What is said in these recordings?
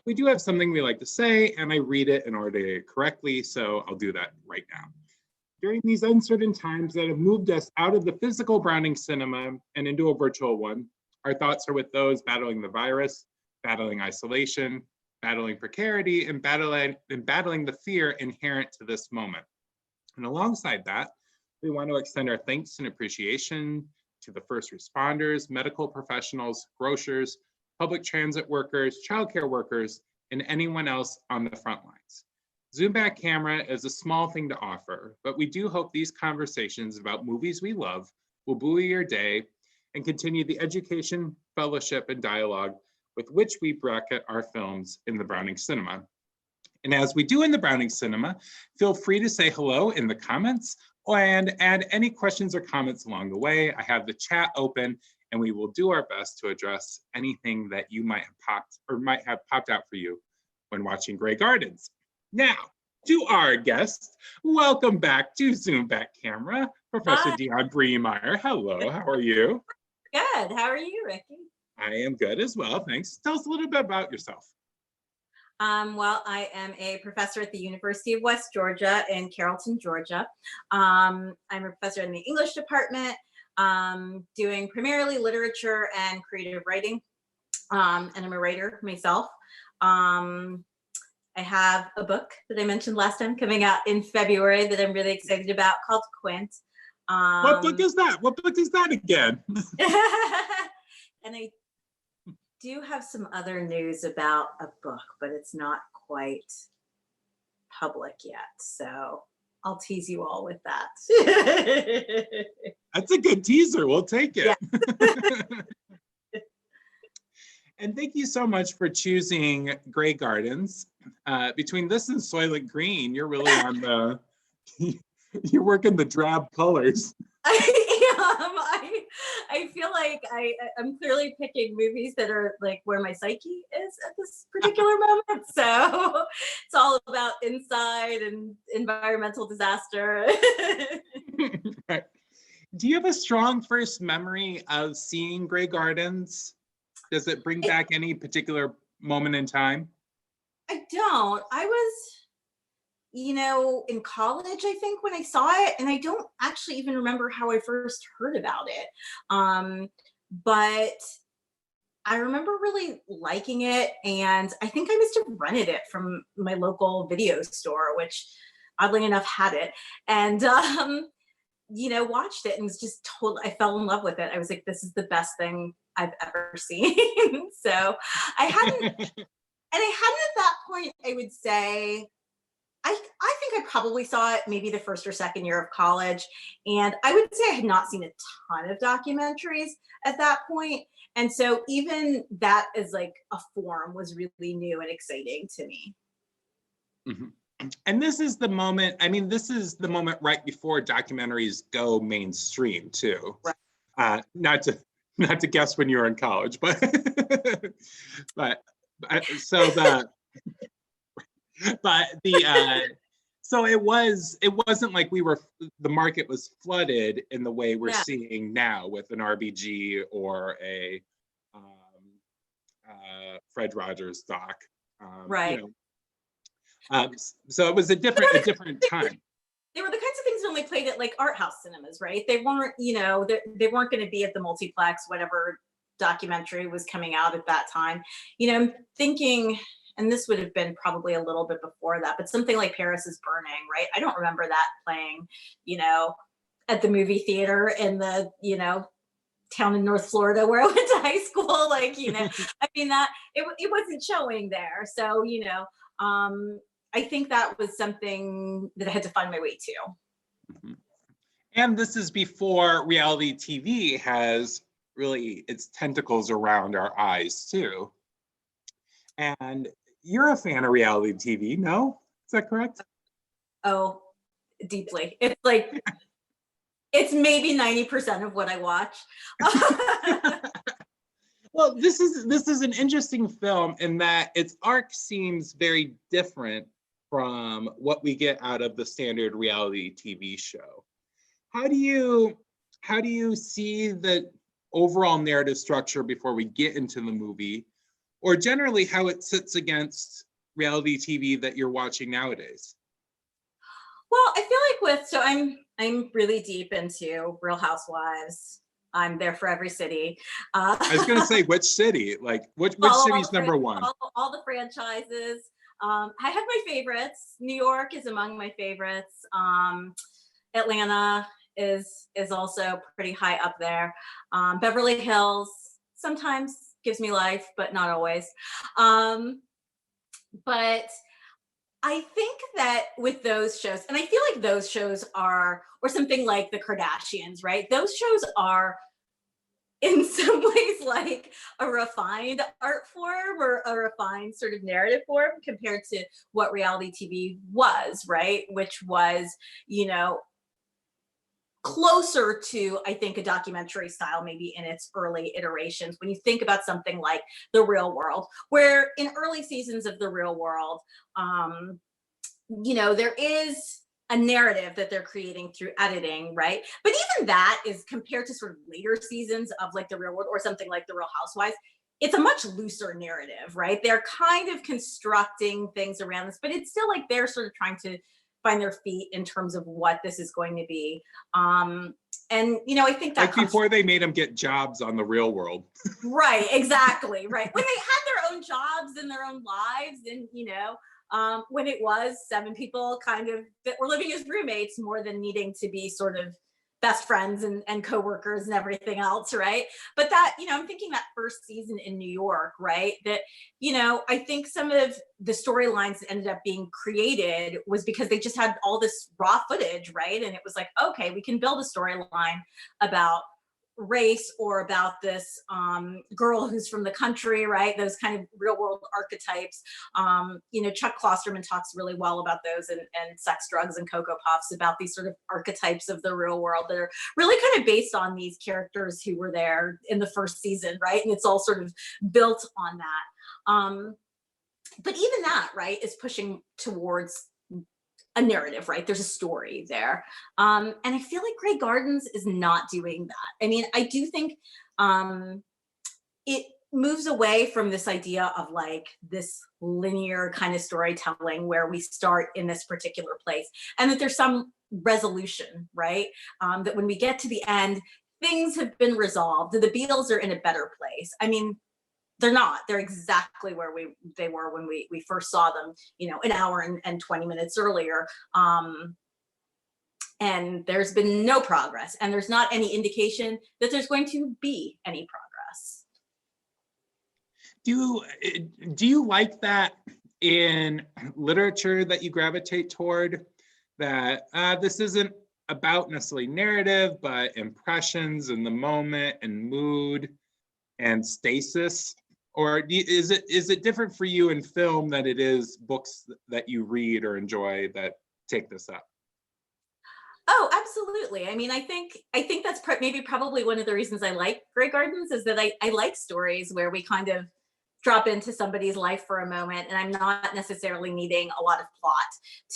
We do have something we like to say, and I read it in order to get it correctly, so I'll do that right now. During these uncertain times that have moved us out of the physical Browning cinema and into a virtual one, our thoughts are with those battling the virus, battling isolation, battling precarity, and battling the fear inherent to this moment. And alongside that, we want to extend our thanks and appreciation to the first responders, medical professionals, grocers, public transit workers, childcare workers, and anyone else on the front lines. Zoom back camera is a small thing to offer, but we do hope these conversations about movies we love will buoy your day and continue the education, fellowship, and dialogue with which we bracket our films in the Browning cinema. And as we do in the Browning cinema, feel free to say hello in the comments and add any questions or comments along the way. I have the chat open, and we will do our best to address anything that you might have popped out for you when watching Grey Gardens. Now, to our guest, welcome back to Zoom Back Camera, Professor Dionne Bremyer. Hello, how are you? Good, how are you, Ricky? I am good as well, thanks. Tell us a little bit about yourself. Well, I am a professor at the University of West Georgia in Carrollton, Georgia. I'm a professor in the English department, doing primarily literature and creative writing, and I'm a writer myself. I have a book that I mentioned last time coming out in February that I'm really excited about called Quint. What book is that? What book is that again? And I do have some other news about a book, but it's not quite public yet. So I'll tease you all with that. That's a good teaser. We'll take it. Yeah. And thank you so much for choosing Grey Gardens. Between this and Soylent Green, you're really on the, you're working the drab colors. I feel like I'm clearly picking movies that are like where my psyche is at this particular moment. So it's all about inside and environmental disaster. Right. Do you have a strong first memory of seeing Grey Gardens? Does it bring back any particular moment in time? I don't. I was, in college, I think, when I saw it, and I don't actually even remember how I first heard about it. But I remember really liking it, and I think I must have rented it from my local video store, which oddly enough had it, and watched it and was just I fell in love with it. I was like, this is the best thing I've ever seen. So I hadn't at that point, I would say, I think I probably saw it maybe the first or second year of college. And I would say I had not seen a ton of documentaries at that point. And so even that as like a form was really new and exciting to me. Mm-hmm. And this is the moment, this is the moment right before documentaries go mainstream too. Right. Not to guess when you were in college, but so it wasn't like the market was flooded in the way we're seeing now with an RBG or a Fred Rogers doc. Right. So it was a different time. They were the kinds of things that only played at like art house cinemas, right? They weren't, they weren't going to be at the multiplex, whatever documentary was coming out at that time. I'm thinking, and this would have been probably a little bit before that, but something like Paris is Burning, right? I don't remember that playing, at the movie theater in the, town in North Florida where I went to high school. Like, that it wasn't showing there. So, I think that was something that I had to find my way to. Mm-hmm. And this is before reality TV has really its tentacles around our eyes too. And you're a fan of reality TV, no? Is that correct? Oh, deeply. It's like, it's maybe 90% of what I watch. Well, this is an interesting film in that its arc seems very different from what we get out of the standard reality TV show. How do you see the overall narrative structure before we get into the movie? or generally how it sits against reality TV that you're watching nowadays? Well, I feel like so I'm really deep into Real Housewives. I'm there for every city. I was going to say, which city? Like, which Follow city's number one? all the franchises. I have my favorites. New York is among my favorites. Atlanta is also pretty high up there. Beverly Hills sometimes gives me life, but not always. But I think that with those shows, and I feel like those shows are, or something like the Kardashians, right? Those shows are in some ways like a refined art form or a refined sort of narrative form compared to what reality TV was, right? Which was, you know, closer to, I think, a documentary style, maybe in its early iterations. When you think about something like The Real World, where in early seasons of The Real World, you know, there is a narrative that they're creating through editing, right? But even that is compared to sort of later seasons of like The Real World or something like The Real Housewives, it's a much looser narrative, right? They're kind of constructing things around this, but it's still like they're sort of trying to find their feet in terms of what this is going to be. And, you know, I think that like before they made them get jobs on The Real World. Right, exactly, right. When they had their own jobs and their own lives and, you know, when it was 7 people kind of that were living as roommates more than needing to be sort of best friends and co-workers and everything else, right? But that, you know, I'm thinking that first season in New York, right? That, you know, I think some of the storylines that ended up being created was because they just had all this raw footage, right? And it was like, okay, we can build a storyline about race or about this girl who's from the country, right? Those kind of real world archetypes. You know, Chuck Klosterman talks really well about those and Sex, Drugs, and Cocoa Puffs, about these sort of archetypes of the real world that are really kind of based on these characters who were there in the first season, right? And it's all sort of built on that. But even that, right, is pushing towards a narrative, right? There's a story there. And I feel like Grey Gardens is not doing that. I mean, I do think it moves away from this idea of like this linear kind of storytelling where we start in this particular place and that there's some resolution, right? That when we get to the end, things have been resolved. The Beatles are in a better place. I mean, they're not. They're exactly where they were when we first saw them, you know, an hour and 20 minutes earlier. And there's been no progress, and there's not any indication that there's going to be any progress. Do you like that in literature that you gravitate toward, that this isn't about necessarily narrative, but impressions in the moment and mood and stasis? Or is it different for you in film than it is books that you read or enjoy that take this up? Oh, absolutely. I mean, I think that's maybe probably one of the reasons I like Grey Gardens is that I like stories where we kind of drop into somebody's life for a moment and I'm not necessarily needing a lot of plot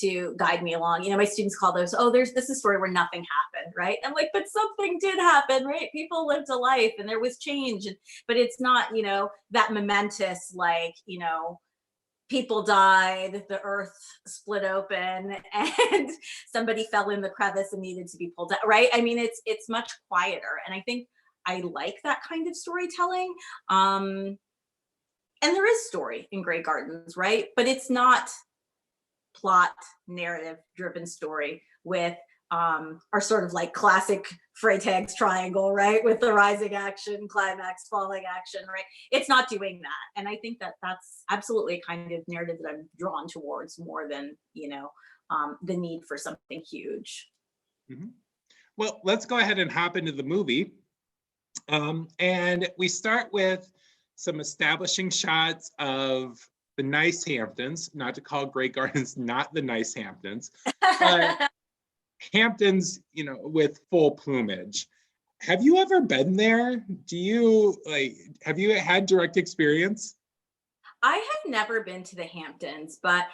to guide me along. You know, my students call those, oh, this is a story where nothing happened, right? I'm like, but something did happen, right? People lived a life and there was change, but it's not, you know, that momentous, like, you know, people died, the earth split open and somebody fell in the crevice and needed to be pulled out, right? I mean, it's much quieter. And I think I like that kind of storytelling. And there is story in Grey Gardens, right? But it's not plot narrative driven story with our sort of like classic Freytag's triangle, right? With the rising action, climax, falling action, right? It's not doing that. And I think that that's absolutely a kind of narrative that I'm drawn towards more than, you know, the need for something huge. Mm-hmm. Well, let's go ahead and hop into the movie. And we start with some establishing shots of the nice Hamptons, not to call Grey Gardens not the nice Hamptons, but Hamptons, you know, with full plumage. Have you ever been there? Have you had direct experience? I have never been to the Hamptons, but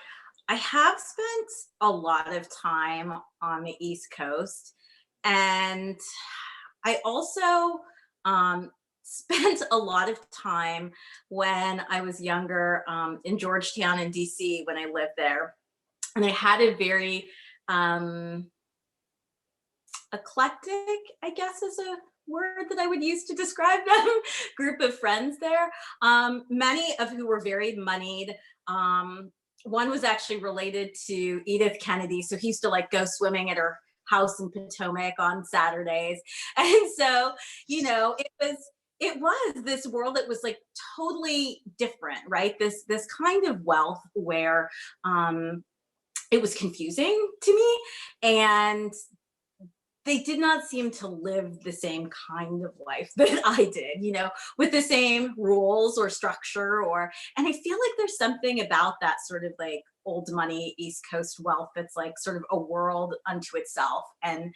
I have spent a lot of time on the East Coast. And I also spent a lot of time when I was younger in Georgetown in DC when I lived there. And I had a very eclectic, I guess is a word that I would use to describe them, group of friends there, many of who were very moneyed. One was actually related to Edith Kennedy. So he used to like go swimming at her house in Potomac on Saturdays. And so, it was this world that was like totally different, right? This kind of wealth where it was confusing to me, and they did not seem to live the same kind of life that I did, with the same rules or structure and I feel like there's something about that sort of like old money East Coast wealth that's like sort of a world unto itself. And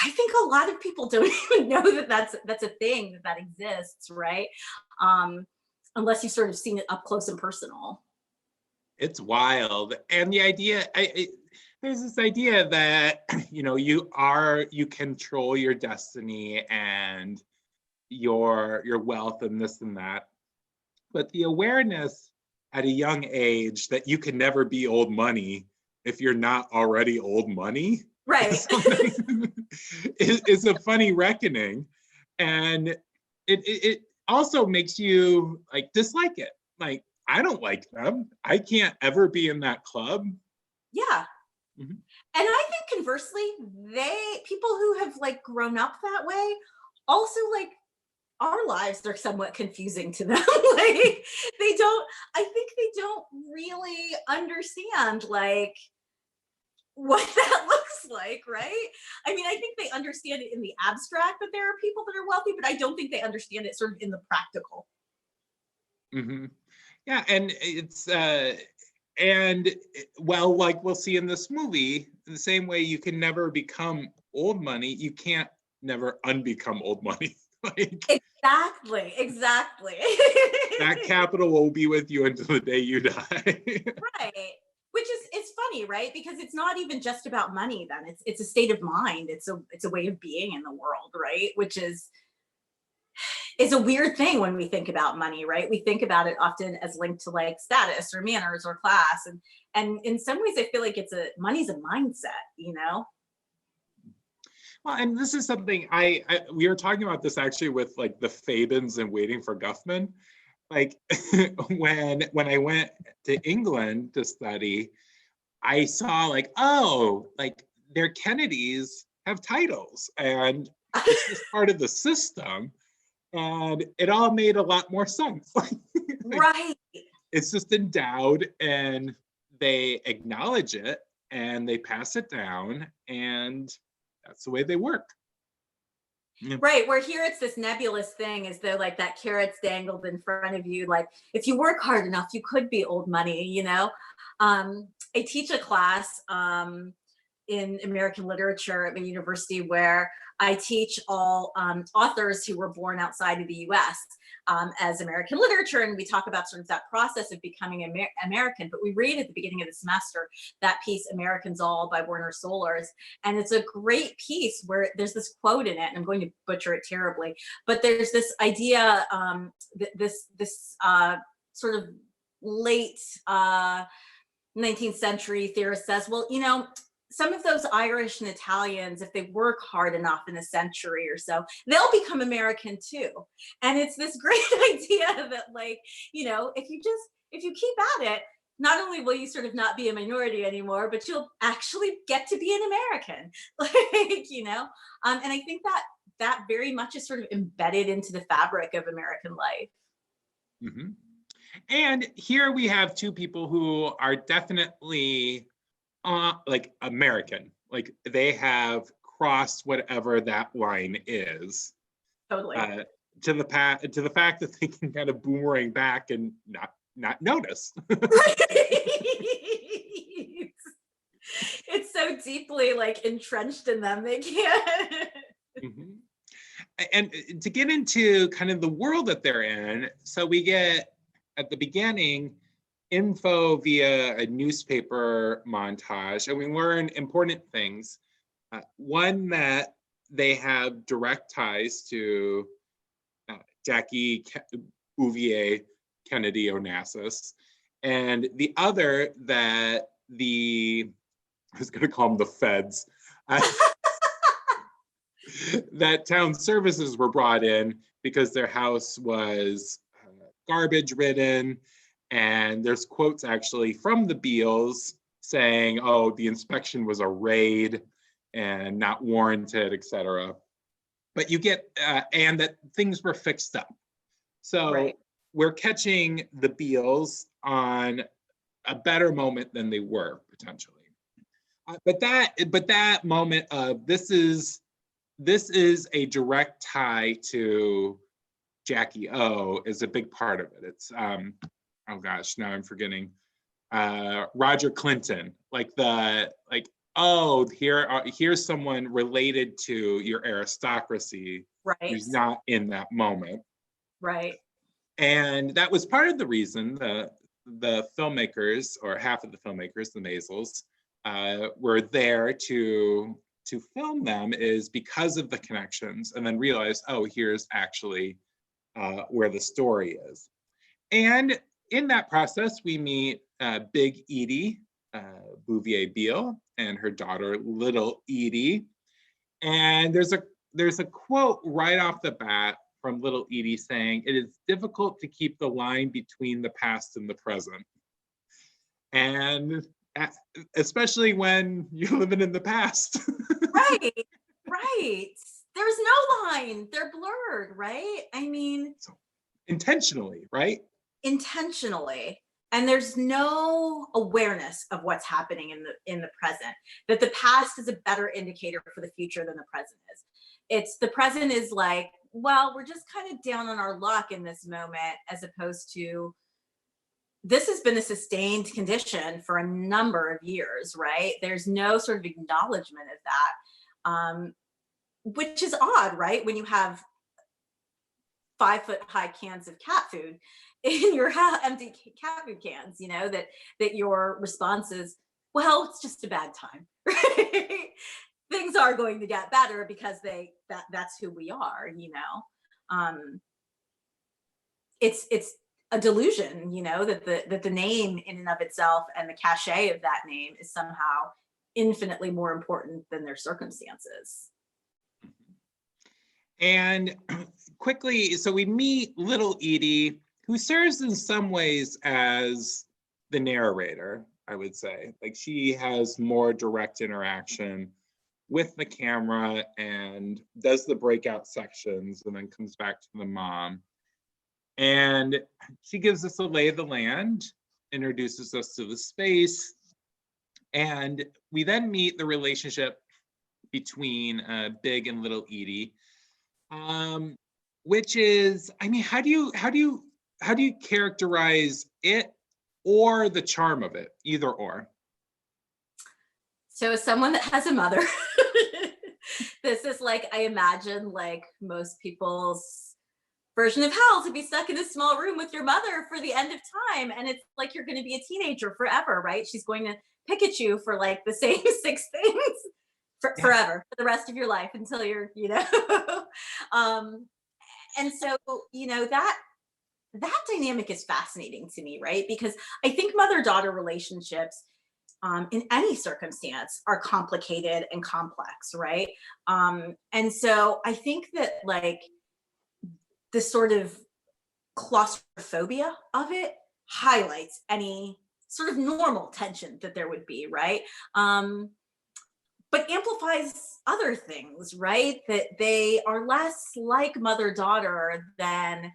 I think a lot of people don't even know that that's a thing that exists, right? Unless you've sort of seen it up close and personal. It's wild. And the idea, there's this idea that, you control your destiny and your wealth and this and that. But the awareness at a young age that you can never be old money if you're not already old money. Right. is a funny reckoning. And it also makes you like dislike it. Like, I don't like them. I can't ever be in that club. Yeah. Mm-hmm. And I think conversely, people who have like grown up that way also like our lives are somewhat confusing to them. Like I think they don't really understand like what that looks like, right? I mean, I think they understand it in the abstract that there are people that are wealthy, but I don't think they understand it sort of in the practical. Mm-hmm. Yeah, and well, like we'll see in this movie, the same way you can never become old money, you can't never unbecome old money. Like, exactly. that capital will be with you until the day you die. Right. Which is, it's funny, right? Because it's not even just about money then. It's a state of mind. It's a way of being in the world, right? Which is a weird thing when we think about money, right? We think about it often as linked to like status or manners or class. And in some ways I feel like money's a mindset. Well, and this is something we were talking about this actually with like the Fabens and Waiting for Guffman. Like when I went to England to study, I saw like, oh, like their Kennedys have titles and it's just part of the system. And it all made a lot more sense. Right. It's just endowed and they acknowledge it and they pass it down and that's the way they work. Yeah. Right. Where here it's this nebulous thing as though like that carrot's dangled in front of you. Like if you work hard enough, you could be old money, I teach a class in American literature at my university where I teach all authors who were born outside of the US as American literature. And we talk about sort of that process of becoming American, but we read at the beginning of the semester that piece, Americans All by Werner Solers. And it's a great piece where there's this quote in it, and I'm going to butcher it terribly, but there's this idea, this sort of late 19th century theorist says, well, some of those Irish and Italians, if they work hard enough in a century or so, they'll become American too. And it's this great idea that like, if you keep at it, not only will you sort of not be a minority anymore, but you'll actually get to be an American. And I think that very much is sort of embedded into the fabric of American life. Mm-hmm. And here we have two people who are definitely like American, like they have crossed whatever that line is. Totally. To the fact that they can kind of boomerang back and not notice. It's so deeply like entrenched in them, they can't. Mm-hmm. And to get into kind of the world that they're in, so we get at the beginning info via a newspaper montage, and we learn important things. One, that they have direct ties to Jackie Bouvier Kennedy Onassis, and the other that I was going to call them the feds, that town services were brought in because their house was garbage ridden. And there's quotes actually from the Beals saying, oh, the inspection was a raid and not warranted, etc. But you get, and that things were fixed up. So Right. we're catching the Beals on a better moment than they were potentially. But that moment of this is a direct tie to Jackie O is a big part of it. It's oh gosh, now I'm forgetting. Roger Clinton, oh, here's someone related to your aristocracy who's not in that moment. Right. And that was part of the reason the filmmakers, or half of the filmmakers, the Maisels, were there to film them, is because of the connections, and then realized, oh, here's actually where the story is. And in that process, we meet Big Edie Bouvier Beale and her daughter, Little Edie. And there's a quote right off the bat from Little Edie saying, "It is difficult to keep the line between the past and the present." And especially when you're living in the past. Right, right. There's no line. They're blurred, right? I mean, so, intentionally, right? Intentionally. And there's no awareness of what's happening in the present. That the past is a better indicator for the future than the present is. It's the present is like, well, we're just kind of down on our luck in this moment, as opposed to this has been a sustained condition for a number of years, right? There's no sort of acknowledgement of that, which is odd, right? When you have 5-foot high cans of cat food in your empty cat food cans, you know, that your response is, well, it's just a bad time, right? Things are going to get better because that's who we are, you know. It's a delusion, you know, that the name in and of itself and the cachet of that name is somehow infinitely more important than their circumstances. And quickly, so we meet Little Edie, who serves in some ways as the narrator, I would say. Like, she has more direct interaction with the camera and does the breakout sections and then comes back to the mom. And she gives us a lay of the land, introduces us to the space, and we then meet the relationship between Big and Little Edie, which is, I mean, how do you characterize it or the charm of it, either or? So as someone that has a mother, this is like, I imagine, like most people's version of hell, to be stuck in a small room with your mother for the end of time. And it's like you're going to be a teenager forever, right? She's going to pick at you for like the same 6 things forever, for the rest of your life, until you're, you know. And so, you know, that dynamic is fascinating to me, right? Because I think mother-daughter relationships, in any circumstance, are complicated and complex, right? And so I think that, like, this sort of claustrophobia of it highlights any sort of normal tension that there would be, right? But amplifies other things, right? That they are less like mother-daughter than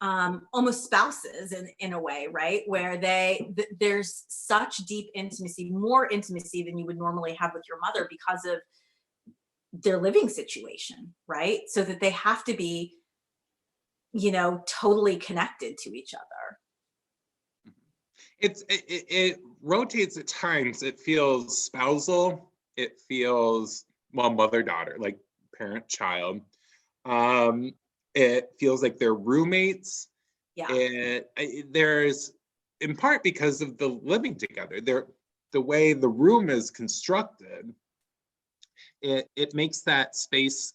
almost spouses in a way, right? Where there's such deep intimacy, more intimacy than you would normally have with your mother because of their living situation, right? So that they have to be, you know, totally connected to each other. It rotates at times. It feels spousal. It feels, well, mother-daughter, like parent-child. It feels like they're roommates. Yeah. There's, in part because of the living together, the way the room is constructed, it makes that space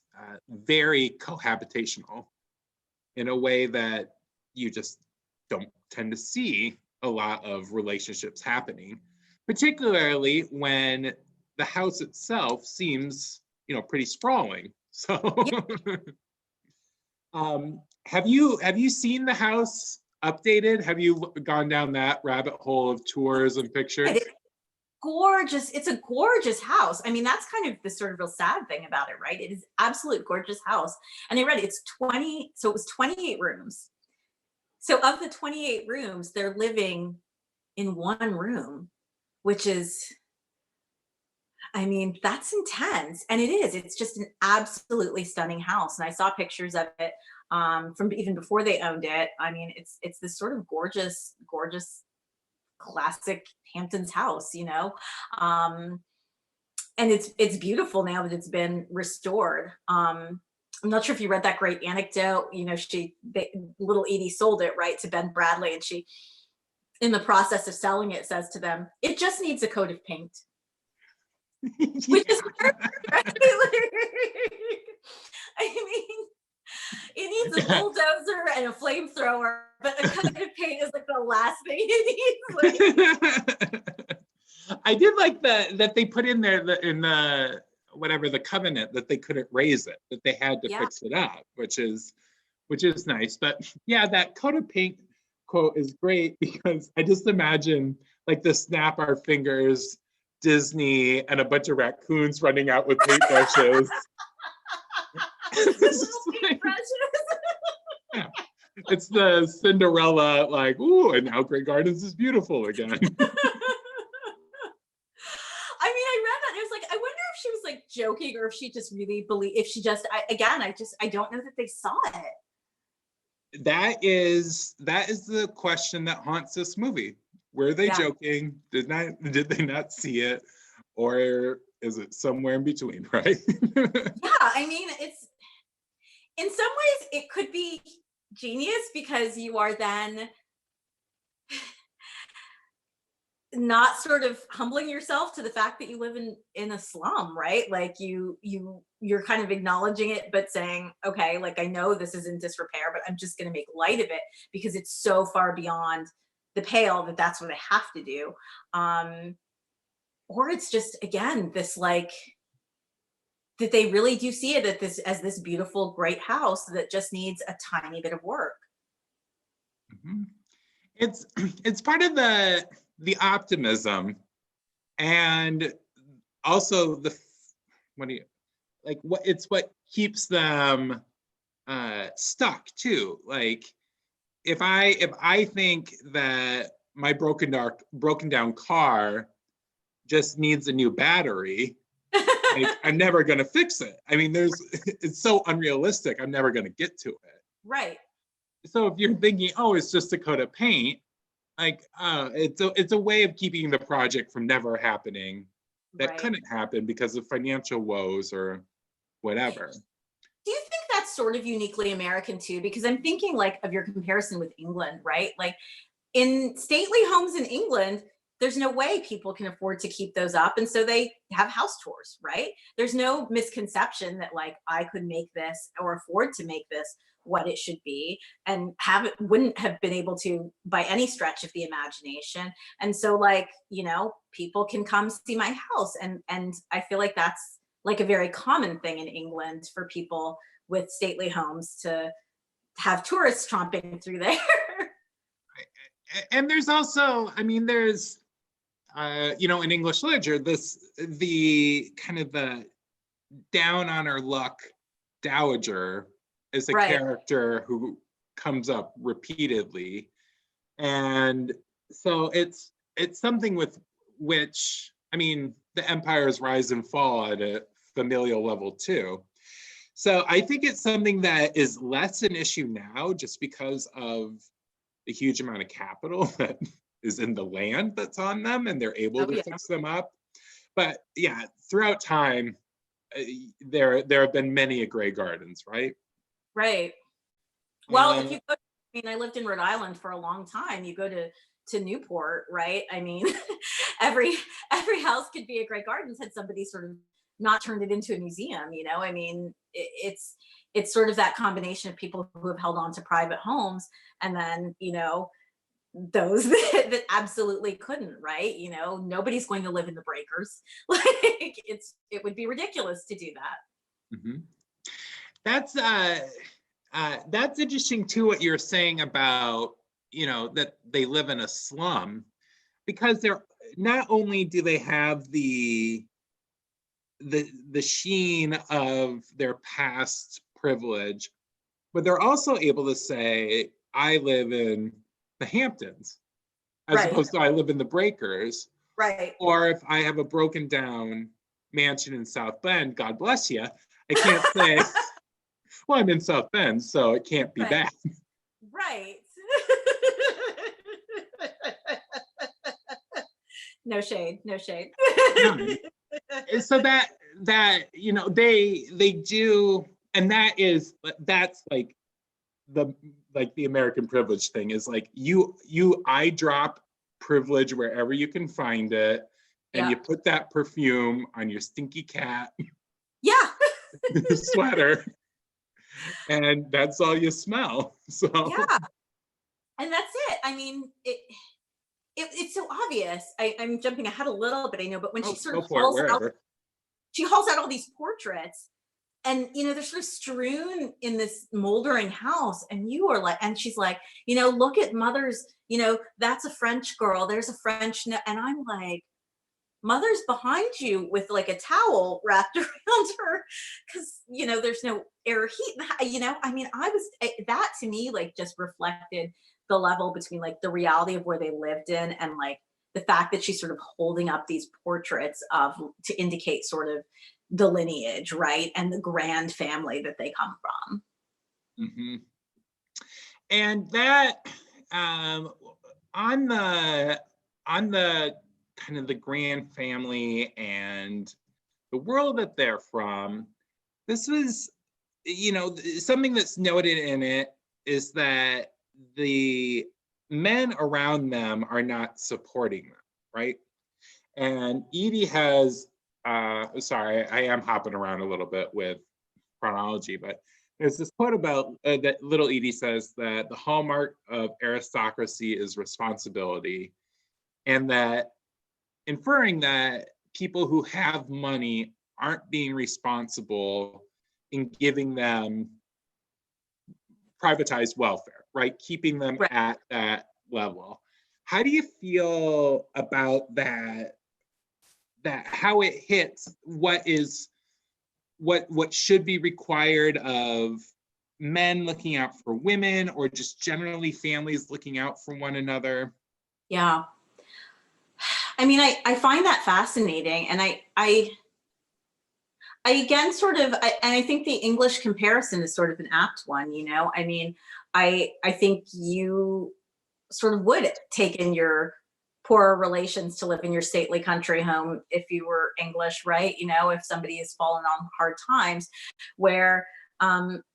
very cohabitational. in a way that you just don't tend to see a lot of relationships happening, particularly when the house itself seems, pretty sprawling. So, have you seen the house updated? Have you gone down that rabbit hole of tours and pictures? Gorgeous. It's a gorgeous house. I mean, that's kind of the sort of real sad thing about it, right? It is absolute gorgeous house. And I read it, so it was 28 rooms. So of the 28 rooms, they're living in one room, which is, I mean, that's intense. And it is. It's just an absolutely stunning house. And I saw pictures of it from even before they owned it. I mean, it's this sort of gorgeous, gorgeous, classic Hamptons house, and it's beautiful now that it's been restored. I'm not sure if you read that great anecdote. Little Edie sold it right to Ben Bradley, and she, in the process of selling it, says to them, "It just needs a coat of paint." Which is perfect, right? I mean, it needs a bulldozer and a flamethrower, but a coat of paint is like the last thing it needs. I did like that they put in there in the whatever the covenant that they couldn't raise it, that they had to fix it up, which is nice. But yeah, that coat of paint quote is great because I just imagine like the snap our fingers Disney and a bunch of raccoons running out with paintbrushes. Yeah. It's the Cinderella, like, ooh, and now Grey Gardens is beautiful again. I mean, I read that and I was like, I wonder if she was like joking or if she just really believed, if she just, I don't know that they saw it. That is the question that haunts this movie. Were they joking? Did they not see it? Or is it somewhere in between, right? Yeah, I mean, it's, in some ways it could be genius because you are then not sort of humbling yourself to the fact that you live in a slum, right? Like you're kind of acknowledging it, but saying, okay, like I know this is in disrepair, but I'm just going to make light of it because it's so far beyond the pale that that's what I have to do. Or it's just, again, this like, that they really do see it as this beautiful, great house that just needs a tiny bit of work. Mm-hmm. It's part of the optimism, and also what keeps them stuck too. Like if I think that my broken down car just needs a new battery, like, I'm never going to fix it. I mean, it's so unrealistic. I'm never going to get to it. Right. So if you're thinking, oh, it's just a coat of paint, like it's a way of keeping the project from never happening that couldn't happen because of financial woes or whatever. Do you think that's sort of uniquely American too? Because I'm thinking like of your comparison with England, right? Like in stately homes in England, there's no way people can afford to keep those up. And so they have house tours, right? There's no misconception that like I could make this or afford to make this what it should be and wouldn't have been able to by any stretch of the imagination. And so like, people can come see my house. And I feel like that's like a very common thing in England for people with stately homes to have tourists tromping through there. And there's also, I mean, there's, in English literature, the kind of the down on her luck dowager is a character who comes up repeatedly. And so it's something with which, I mean, the empires rise and fall at a familial level too. So I think it's something that is less an issue now just because of the huge amount of capital that is in the land that's on them and they're able to fix them up. But yeah, throughout time, there have been many Grey Gardens, right? Right. Well, if you go, I lived in Rhode Island for a long time. You go to Newport, right? I mean, every house could be a Grey Gardens had somebody sort of not turned it into a museum, you know? I mean, it's sort of that combination of people who have held on to private homes, and then, you know, those that absolutely couldn't, right? You know, nobody's going to live in the breakers. Like it would be ridiculous to do that. Mhm. That's that's interesting too, what you're saying about, you know, that they live in a slum, because they're not only do they have the sheen of their past privilege, but they're also able to say, I live in the Hamptons, as Right. opposed to I live in the breakers. Right. Or if I have a broken down mansion in South Bend, God bless you, I can't say, well, I'm in South Bend, so it can't be Right. bad. Right. No shade, no shade. No. So that you know, they do, and that's the like the American privilege thing is like, I drop privilege wherever you can find it, and Yeah. you put that perfume on your stinky cat Yeah. sweater, and that's all you smell. So Yeah. And that's it. I mean, it's so obvious. I'm jumping ahead a little bit, I know, but when she oh, sort go of for it wherever. she hauls out all these portraits, and you know they're sort of strewn in this moldering house, and you are like, and she's like, you know, look at mother's, you know, that's a French girl, there's a French and I'm like, mother's behind you with like a towel wrapped around her, because you know there's no air or heat, you know. I mean, that to me like just reflected the level between like the reality of where they lived in, and like the fact that she's sort of holding up these portraits of to indicate sort of the lineage, right, and the grand family that they come from. Hmm. And that, on the kind of the grand family and the world that they're from, this was, you know, something that's noted in it is that the men around them are not supporting them, right? And Edie has, sorry, I am hopping around a little bit with chronology, but there's this quote about that little Edie says that the hallmark of aristocracy is responsibility, and that inferring that people who have money aren't being responsible in giving them privatized welfare, right? Keeping them Right. at that level. How do you feel about that? That how it hits what should be required of men looking out for women, or just generally families looking out for one another? Yeah. I mean, I find that fascinating, and I again sort of, and I think the English comparison is sort of an apt one. You know, I mean, I think you sort of would take in your poorer relations to live in your stately country home if you were English, right? You know, if somebody has fallen on hard times, where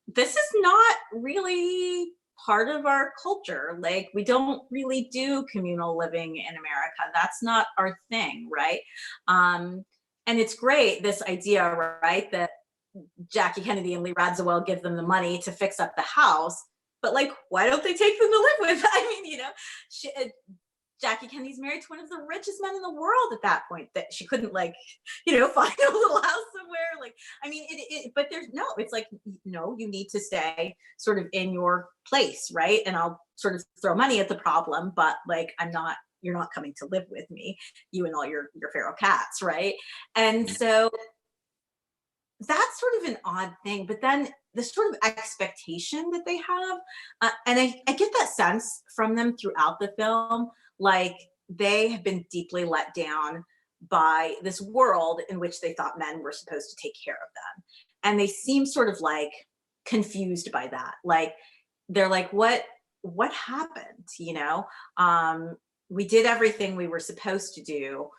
this is not really part of our culture. Like, we don't really do communal living in America. That's not our thing, right? And it's great, this idea, right, that Jackie Kennedy and Lee Radziwill give them the money to fix up the house, but like, why don't they take them to live with? I mean, you know, Jackie Kennedy's married to one of the richest men in the world at that point, that she couldn't, like, you know, find a little house somewhere. Like, I mean, but there's no, it's like, no, you need to stay sort of in your place, right? And I'll sort of throw money at the problem, but like, you're not coming to live with me, you and all your feral cats, right? And so that's sort of an odd thing. But then the sort of expectation that they have, and I get that sense from them throughout the film, like they have been deeply let down by this world in which they thought men were supposed to take care of them. And they seem sort of like confused by that. Like, they're like, what happened? You know, we did everything we were supposed to do.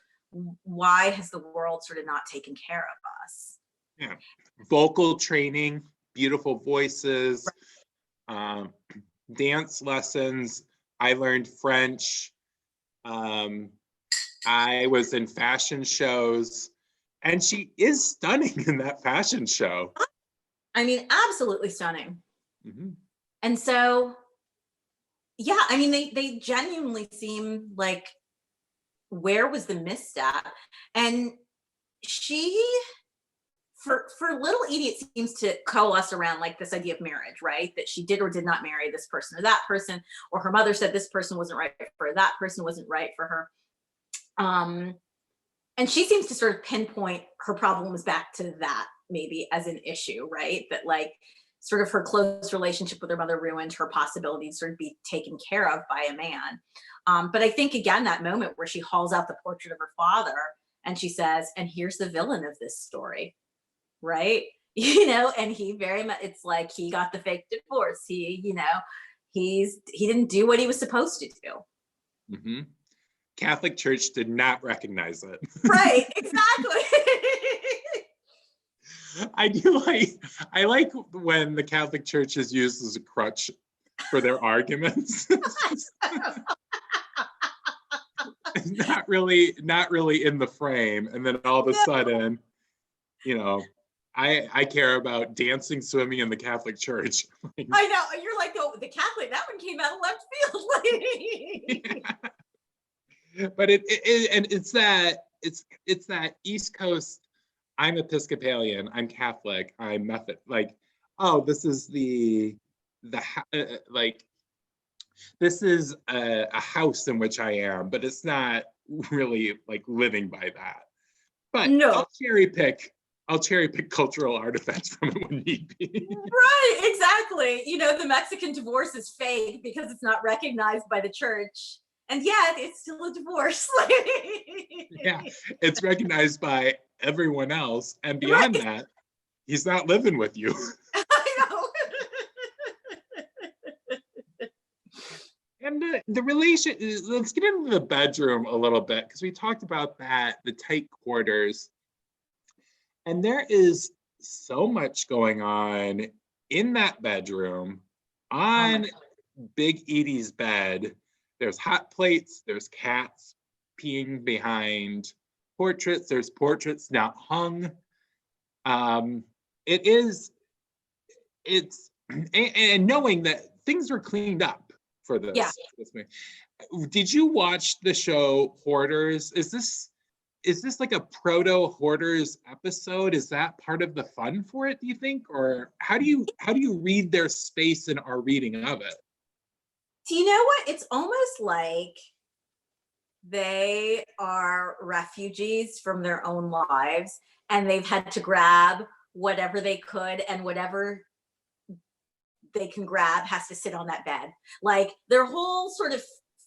Why has the world sort of not taken care of us? Yeah, vocal training, beautiful voices, um, dance lessons. I learned French. I was in fashion shows. And she is stunning in that fashion show. I mean, absolutely stunning. Mhm. And so, yeah, I mean, they genuinely seem like, where was the misstep? And she, for little Edie, it seems to coalesce around like this idea of marriage, right? That she did or did not marry this person or that person, or her mother said this person wasn't right for her, that person wasn't right for her. And she seems to sort of pinpoint her problems back to that, maybe as an issue, right? That like sort of her close relationship with her mother ruined her possibility to sort of be taken care of by a man. But I think again, that moment where she hauls out the portrait of her father and she says, and here's the villain of this story, right? You know, and he very much, it's like he got the fake divorce. He, you know, he didn't do what he was supposed to do. Mm-hmm. Catholic Church did not recognize it. Right, exactly. I like when the Catholic Church is used as a crutch for their arguments. not really in the frame, and then all of a sudden, you know, I care about dancing, swimming in the Catholic Church. I know, you're like, oh, the Catholic, that one came out of left field. Yeah. But it's that East Coast. I'm Episcopalian, I'm Catholic, I'm Method. Like, oh, this is like, this is a house in which I am, but it's not really like living by that. But No. I'll cherry pick cultural artifacts from it when need be. Right, exactly. You know, the Mexican divorce is fake because it's not recognized by the church. And yet it's still a divorce. Yeah, it's recognized by everyone else. And beyond that, he's not living with you. I know. And the relation, let's get into the bedroom a little bit, because we talked about that, the tight quarters. And there is so much going on in that bedroom on Big Edie's bed. There's hot plates, there's cats peeing behind portraits, there's portraits not hung. It's and knowing that things were cleaned up for this. Yeah. Did you watch the show Hoarders? Is this like a proto Hoarders episode? Is that part of the fun for it, do you think? Or how do you read their space in our reading of it? Do you know what? It's almost like they are refugees from their own lives and they've had to grab whatever they could, and whatever they can grab has to sit on that bed. Like their whole sort of,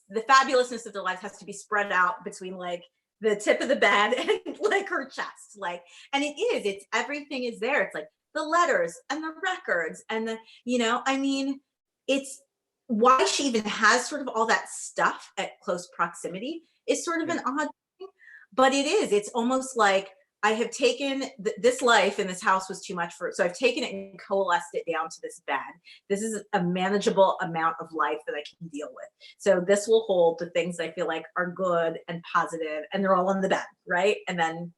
the fabulousness of their lives has to be spread out between like the tip of the bed and like her chest. Like, and it's everything is there. It's like the letters and the records and the, you know, I mean, it's why she even has sort of all that stuff at close proximity is sort of an odd thing, but it's almost like I have taken this life in this house was too much for it. So I've taken it and coalesced it down to this bed. This is a manageable amount of life that I can deal with. So this will hold the things I feel like are good and positive, and they're all on the bed, right? And then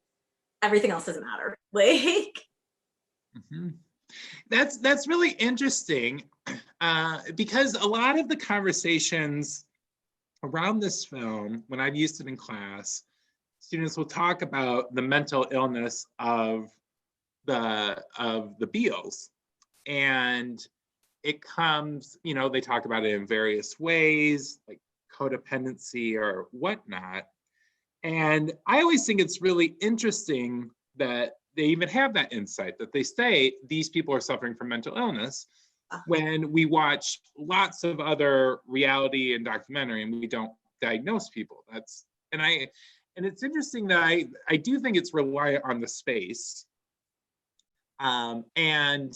everything else doesn't matter. Like, mm-hmm. That's really interesting, because a lot of the conversations around this film, when I've used it in class, students will talk about the mental illness of the Beals, and it comes, you know, they talk about it in various ways, like codependency or whatnot. And I always think it's really interesting that they even have that insight, that they say these people are suffering from mental illness, when we watch lots of other reality and documentary and we don't diagnose people. And it's interesting that I do think it's reliant on the space, and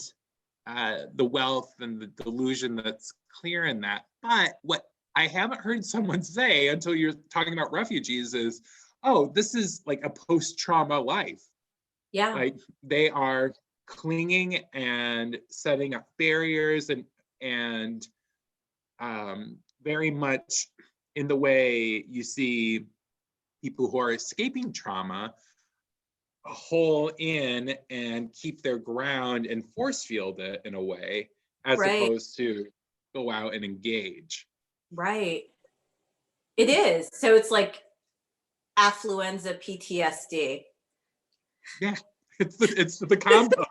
the wealth and the delusion that's clear in that. But what I haven't heard someone say until you're talking about refugees is, oh, this is like a post-trauma life. yeah. Like they are clinging and setting up barriers and very much in the way you see people who are escaping trauma a hole in and keep their ground and force field it in a way, as Right, opposed to go out and engage. right. It is. So it's like affluenza PTSD. Yeah, it's the combo.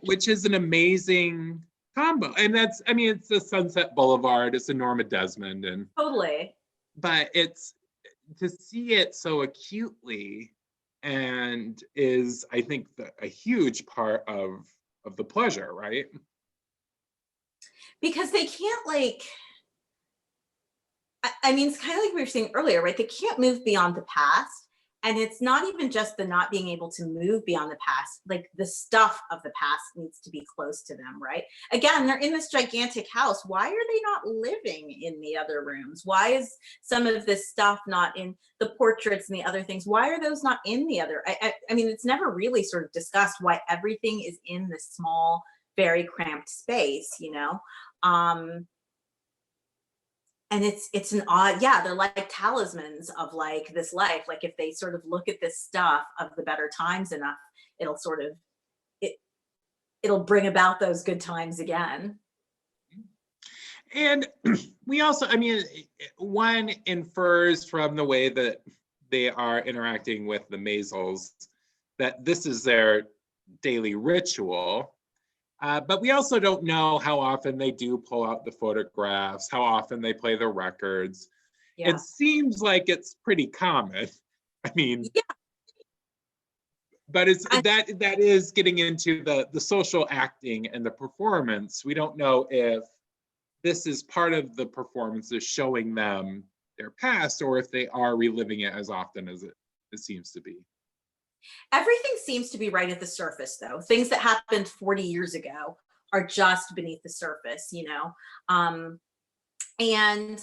which is an amazing combo. And that's, I mean, it's a Sunset Boulevard, it's a Norma Desmond, and Totally. but it's to see it so acutely and is, I think, a huge part of the pleasure, right? Because they can't like, I mean, it's kind of like we were saying earlier, right? They can't move beyond the past. And it's not even just the not being able to move beyond the past, like the stuff of the past needs to be close to them, right? Again, they're in this gigantic house. Why are they not living in the other rooms? Why is some of this stuff not in the portraits and the other things? Why are those not in the other? I mean, it's never really sort of discussed why everything is in this small, very cramped space, you know? Um, and it's an odd, yeah, they're like talismans of like this life, like if they sort of look at this stuff of the better times enough, it'll sort of it it'll bring about those good times again. And we also, I mean, one infers from the way that they are interacting with the Maisels that this is their daily ritual. But we also don't know how often they do pull out the photographs, how often they play the records. It Yeah, seems like it's pretty common. I mean, yeah. but it's I, that is getting into the social acting and the performance. We don't know if this is part of the performance is showing them their past, or if they are reliving it as often as it seems to be. everything seems to be right at the surface though. Things that happened 40 years ago are just beneath the surface, you know. And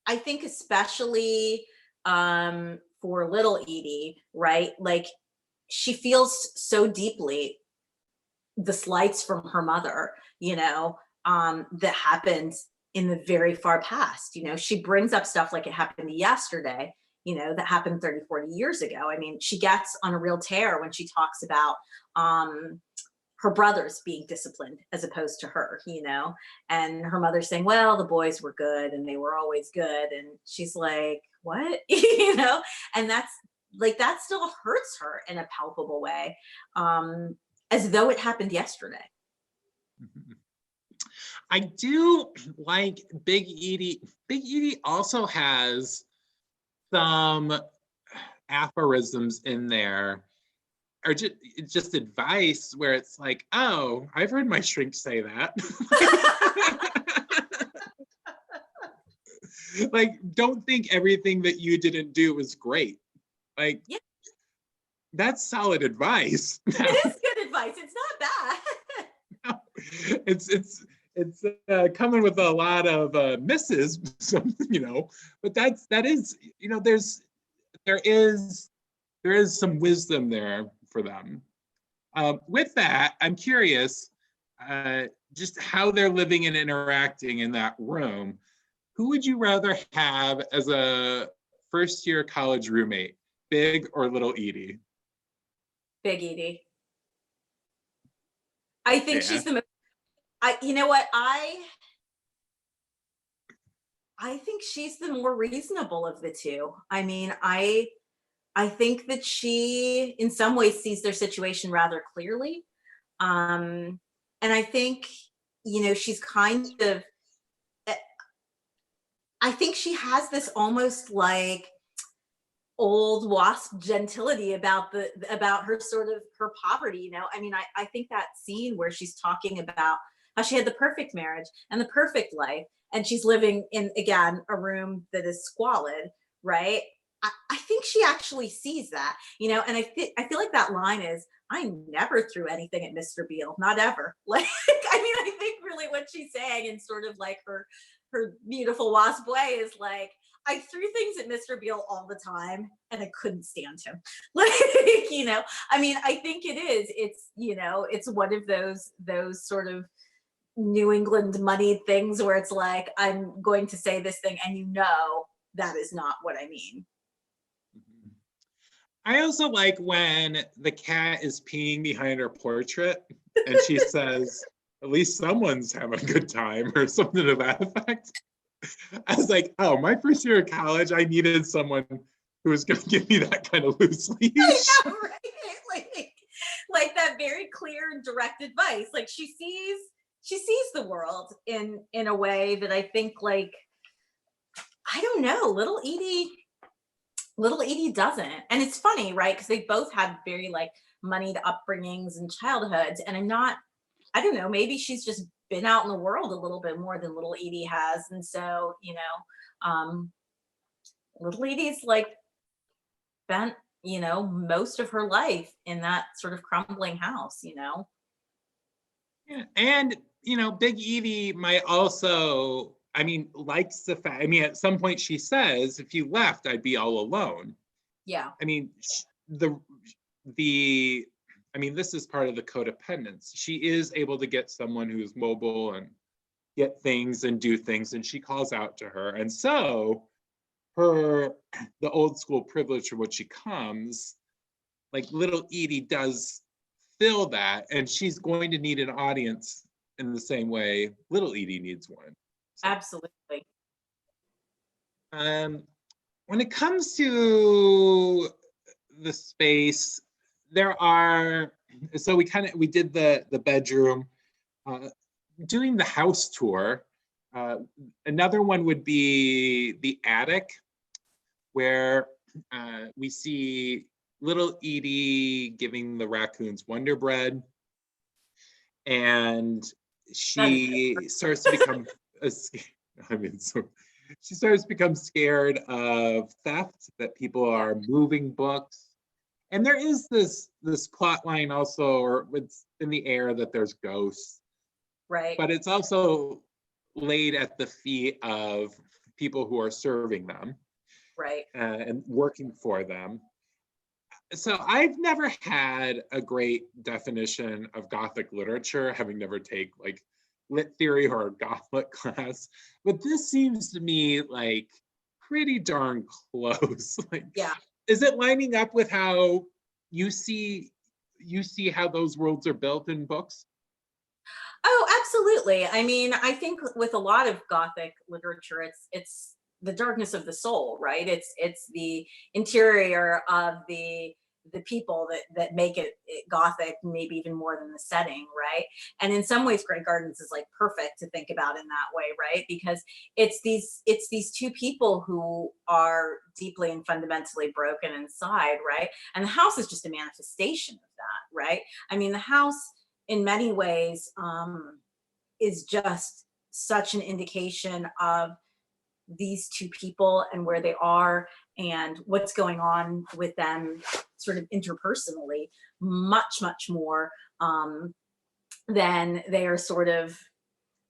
I think especially for little Edie, right? Like she feels so deeply the slights from her mother, you know, that happened in the very far past. You know, she brings up stuff like it happened yesterday, you know, that happened 30, 40 years ago. I mean, she gets on a real tear when she talks about her brothers being disciplined as opposed to her, you know, and her mother saying, well, the boys were good and they were always good. And she's like, what? You know, and that's like, that still hurts her in a palpable way, as though it happened yesterday. I do like Big Edie. Big Edie also has some aphorisms in there, or just advice where it's like, oh, I've heard my shrink say that. Like, don't think everything that you didn't do was great. Like, Yeah, that's solid advice. it Now, is good advice. It's not bad. it's coming with a lot of misses, but that is, there is some wisdom there for them. With that, I'm curious, just how they're living and interacting in that room. Who would you rather have as a first year college roommate, Big or Little Edie? Big Edie. I think Yeah. she's the most, you know what? I think she's the more reasonable of the two. I mean, I think that she in some ways sees their situation rather clearly. Um, and I think, you know, she's kind of, eh, I think she has this almost like old wasp gentility about her sort of her poverty, you know. I mean, I think that scene where she's talking about how she had the perfect marriage and the perfect life and she's living in again a room that is squalid, right? I think she actually sees that, you know, and I feel like that line is, I never threw anything at Mr. Beale, not ever. Like, I mean, I think really what she's saying in sort of like her beautiful wasp way is like, I threw things at Mr. Beale all the time and I couldn't stand him. Like, you know, I mean, I think it is. It's, you know, it's one of those sort of New England moneyed things where it's like, I'm going to say this thing and you know that is not what I mean. I also like when the cat is peeing behind her portrait and she says, at least someone's having a good time or something to that effect. I was like, oh, my first year of college, I needed someone who was going to give me that kind of loose leash. I know, right? Like that very clear, direct advice. Like she sees the world in a way that I think, like, I don't know, little Edie doesn't. And it's funny, right? Because they both had very like moneyed upbringings and childhoods. And I don't know, maybe she's just been out in the world a little bit more than little Edie has. And so, little Edie's like spent, most of her life in that sort of crumbling house. Yeah. And, Big Edie might also, likes the fact, at some point she says, if you left, I'd be all alone. Yeah. This is part of the codependence. She is able to get someone who's mobile and get things and do things, and she calls out to her. And so the old school privilege from which she comes, like little Edie does fill that, and she's going to need an audience in the same way little Edie needs one. So, absolutely. When it comes to the space, we did the bedroom, doing the house tour. Another one would be the attic, where we see little Edie giving the raccoons Wonder Bread, and she starts to become she starts to become scared of theft, that people are moving books. And there is this plot line also, or it's in the air, that there's ghosts. Right. But it's also laid at the feet of people who are serving them. Right. And working for them. So I've never had a great definition of Gothic literature, having never taken like lit theory or a Gothic class, but this seems to me like pretty darn close. Like, yeah. Is it lining up with how you see how those worlds are built in books? Oh, absolutely. I think with a lot of Gothic literature, it's the darkness of the soul, right? It's the interior of the people that make it Gothic, maybe even more than the setting, right? And in some ways, Grey Gardens is like perfect to think about in that way, right? Because it's these two people who are deeply and fundamentally broken inside, right? And the house is just a manifestation of that, right? The house in many ways is just such an indication of these two people and where they are and what's going on with them sort of interpersonally, much more than they are sort of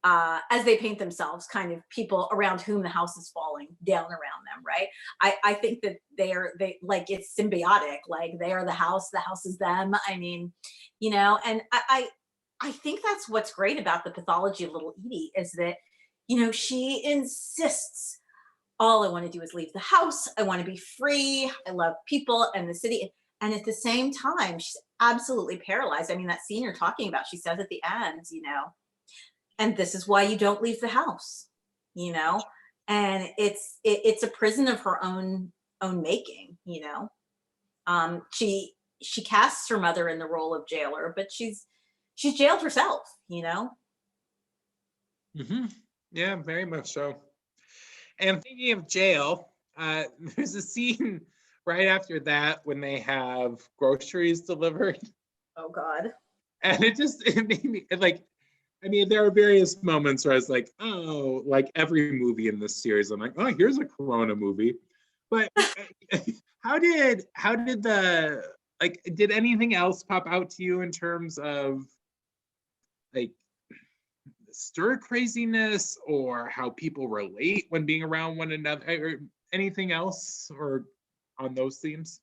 as they paint themselves, kind of people around whom the house is falling down around them, right? I think that they like, it's symbiotic, like they are the house is them. And I think that's what's great about the pathology of little Edie, is that she insists, all I want to do is leave the house. I want to be free. I love people and the city. And at the same time, she's absolutely paralyzed. That scene you're talking about, she says at the end, and this is why you don't leave the house, and it's a prison of her own making. She casts her mother in the role of jailer, but she's jailed herself. Mm-hmm. Yeah, very much so. And thinking of jail, there's a scene right after that when they have groceries delivered. Oh God. And it made me like, there are various moments where I was like, oh, like every movie in this series, I'm like, oh, here's a Corona movie. But how did did anything else pop out to you in terms of like stir craziness, or how people relate when being around one another, or anything else, or on those themes?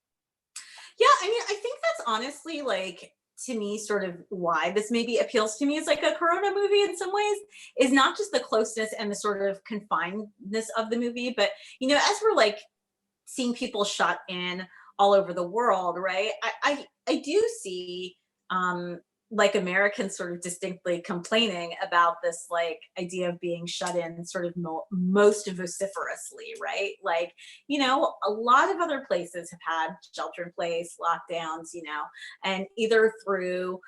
Yeah, I think that's honestly, like, to me, sort of why this maybe appeals to me as like a Corona movie in some ways, is not just the closeness and the sort of confinedness of the movie, but as we're like seeing people shut in all over the world, right? I do see like Americans sort of distinctly complaining about this like idea of being shut in sort of most vociferously, right? Like, you know, a lot of other places have had shelter in place, lockdowns, you know, and either through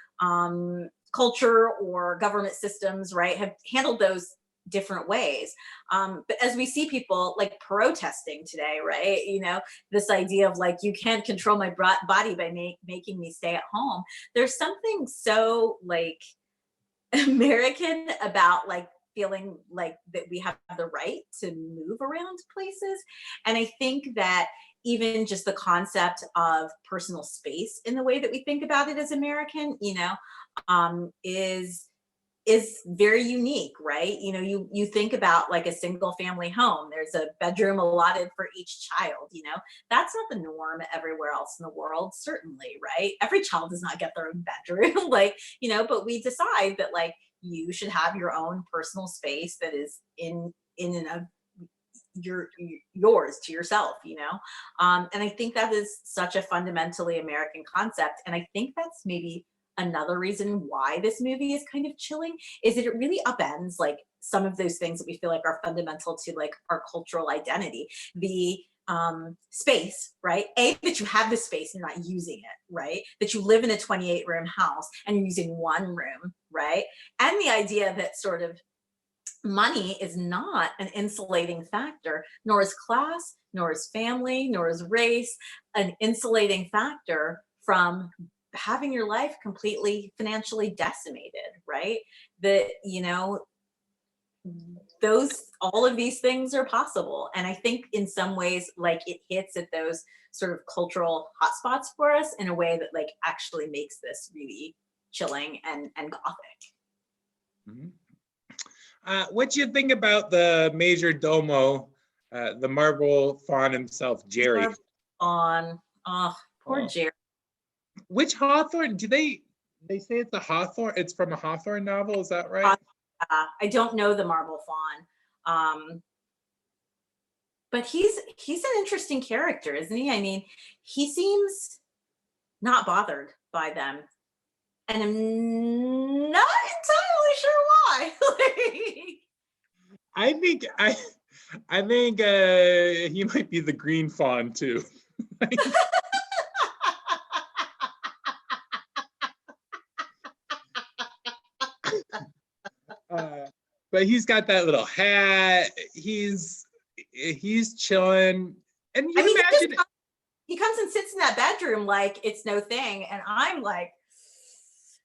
culture or government systems, right, have handled those different ways. But as we see people like protesting today, right, you know, this idea of like, you can't control my body by making me stay at home. There's something so like American about like feeling like that we have the right to move around places. And I think that even just the concept of personal space in the way that we think about it as American, you know, is very unique, right? You know, you think about like a single family home, there's a bedroom allotted for each child, you know. That's not the norm everywhere else in the world, certainly, right? Every child does not get their own bedroom, like, you know, but we decide that like you should have your own personal space that is in and of yours to yourself, you know. And I think that is such a fundamentally American concept, and I think that's maybe another reason why this movie is kind of chilling, is that it really upends like some of those things that we feel like are fundamental to like our cultural identity. The space, right? A, that you have the space and you're not using it, right? That you live in a 28 room house and you're using one room, right? And the idea that sort of money is not an insulating factor, nor is class, nor is family, nor is race an insulating factor from having your life completely financially decimated, right? That, you know, those, all of these things are possible. And I think in some ways, like it hits at those sort of cultural hotspots for us in a way that like actually makes this really chilling and gothic. Mhm. What do you think about the major domo, the marble faun himself, Jerry? On, oh, poor Oh. Jerry. Which Hawthorne? Do they say it's a Hawthorne? It's from a Hawthorne novel. Is that right? I don't know the marble faun, but he's an interesting character, isn't he? I mean, he seems not bothered by them, and I'm not entirely sure why. I think he might be the green faun too. But he's got that little hat. He's chilling, and I mean, imagine he comes and sits in that bedroom like it's no thing, and I'm like,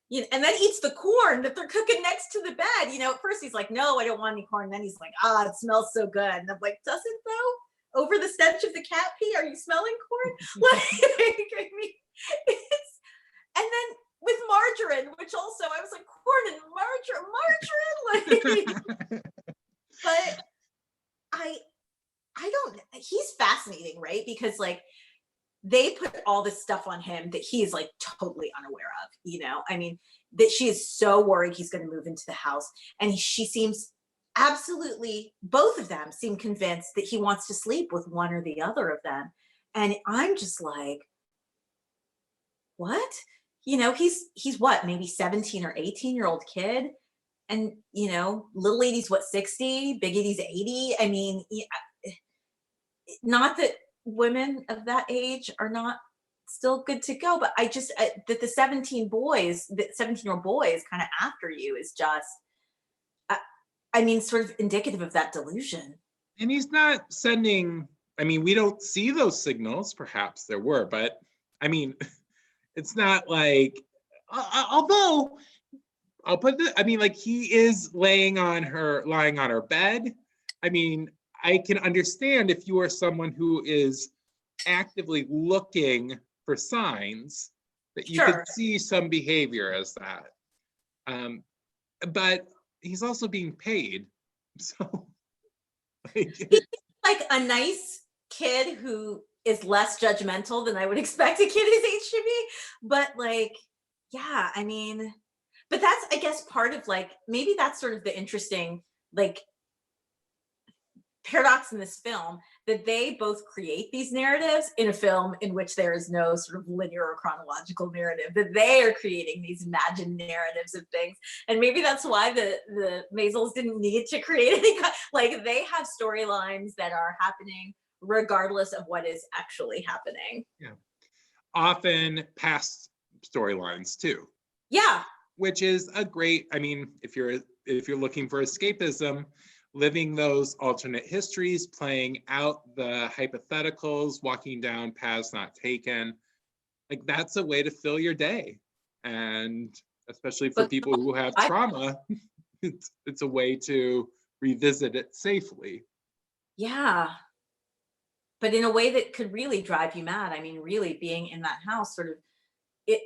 you know, and then eats the corn that they're cooking next to the bed. You know, at first he's like, "No, I don't want any corn." And then he's like, "Ah, it smells so good." And I'm like, "Does it though? Over the stench of the cat pee, are you smelling corn?" Like, I mean, it's, and then with margarine, which also I was like, corn and margarine, like, but I don't. He's fascinating, right? Because like they put all this stuff on him that he is like totally unaware of, you know. I mean, that she is so worried he's going to move into the house, and she seems absolutely, both of them seem convinced that he wants to sleep with one or the other of them. And I'm just like, what? You know, he's what, maybe 17 or 18-year-old kid, and you know, little lady's what, 60, big lady's 80. I mean, not that women of that age are not still good to go, but that the 17-year-old boy is kind of after you is just, I, I mean, sort of indicative of that delusion. and he's not sending. I mean, we don't see those signals. Perhaps there were, but I mean, it's not like. Although I'll put the. I mean, like he is lying on her bed. I mean, I can understand if you are someone who is actively looking for signs that you could Sure. see some behavior as that. But he's also being paid, so like, He's like a nice kid who is less judgmental than I would expect a kid his age to be. But like, yeah, I mean, but that's, I guess, part of like, maybe that's sort of the interesting like paradox in this film, that they both create these narratives in a film in which there is no sort of linear or chronological narrative, that they are creating these imagined narratives of things. And maybe that's why the Maisels didn't need to create any, like they have storylines that are happening regardless of what is actually happening. Yeah. Often past storylines too. Yeah. Which is a great, I mean, if you're looking for escapism, living those alternate histories, playing out the hypotheticals, walking down paths not taken, like that's a way to fill your day. And especially for people who have trauma, it's a way to revisit it safely. Yeah. But in a way that could really drive you mad. I mean, really being in that house sort of,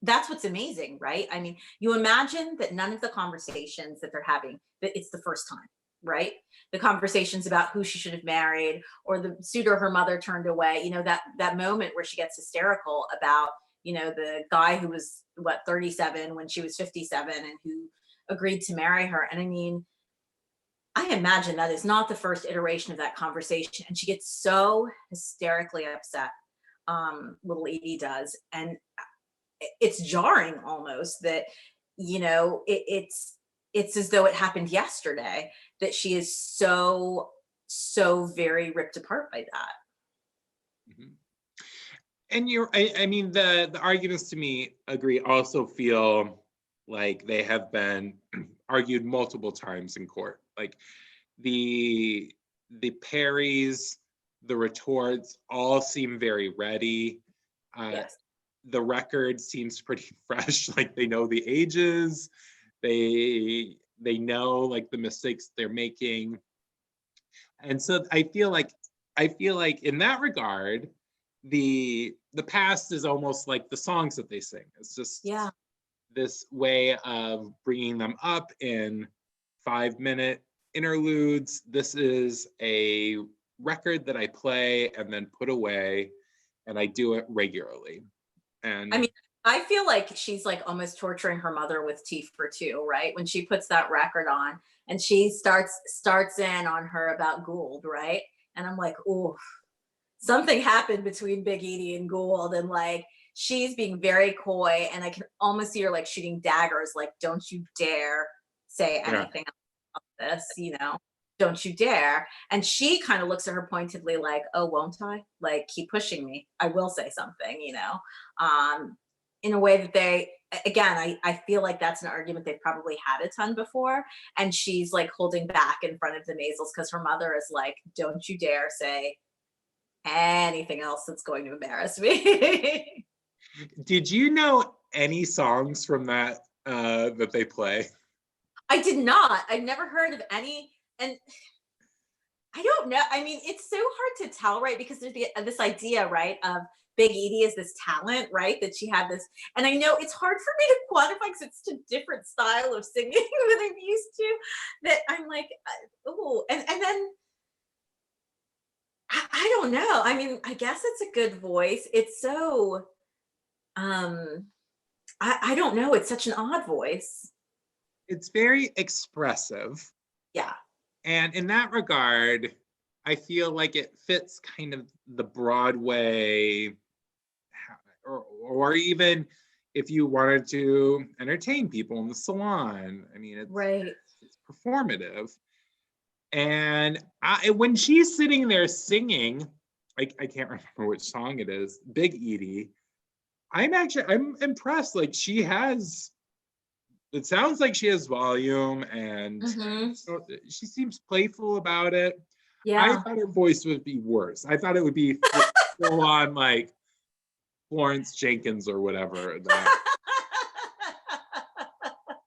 that's what's amazing, right? I mean, you imagine that none of the conversations that they're having, that it's the first time, right? The conversations about who she should have married or the suitor her mother turned away, you know, that moment where she gets hysterical about, you know, the guy who was 37 when she was 57 and who agreed to marry her. And I mean, I imagine that is not the first iteration of that conversation. And she gets so hysterically upset. Little Edie does. And it's jarring almost that, you know, it's as though it happened yesterday, that she is so very ripped apart by that. Mm-hmm. And I mean, the arguments to me also feel like they have been argued multiple times in court. Like the parries, the retorts all seem very ready. Yes. The record seems pretty fresh, like they know the ages, they know like the mistakes they're making. And so I feel like in that regard, the past is almost like the songs that they sing. It's just this way of bringing them up in 5-minute interludes. This is a record that I play and then put away, and I do it regularly. And I mean, I feel like she's like almost torturing her mother with Tea for Two, right? When she puts that record on and she starts in on her about Gould, right? And I'm like, ooh, something happened between Big Edie and Gould, and like she's being very coy, and I can almost see her like shooting daggers, like, don't you dare say anything about this, you know, don't you dare. And she kind of looks at her pointedly like, oh, won't I? Like, keep pushing me, I will say something, you know. In a way that they, again, I feel like that's an argument they've probably had a ton before, and she's like holding back in front of the Maisels because her mother is like, don't you dare say anything else that's going to embarrass me. Did you know any songs from that that they play? I did not. I've never heard of any, and I don't know. I mean, it's so hard to tell, right? Because there's this idea, right, of Big Edie as this talent, right? That she had this, and I know it's hard for me to quantify because it's such a different style of singing that I'm used to. That I'm like, oh, and then I don't know. I mean, I guess it's a good voice. It's so, I don't know. It's such an odd voice. It's very expressive. Yeah. And in that regard, I feel like it fits kind of the Broadway, or even if you wanted to entertain people in the salon. I mean, it's performative. And when she's sitting there singing, I can't remember which song it is, Big Edie, I'm impressed. Like it sounds like she has volume, and so she seems playful about it. Yeah. I thought her voice would be worse. I thought it would be full on like Florence Jenkins or whatever.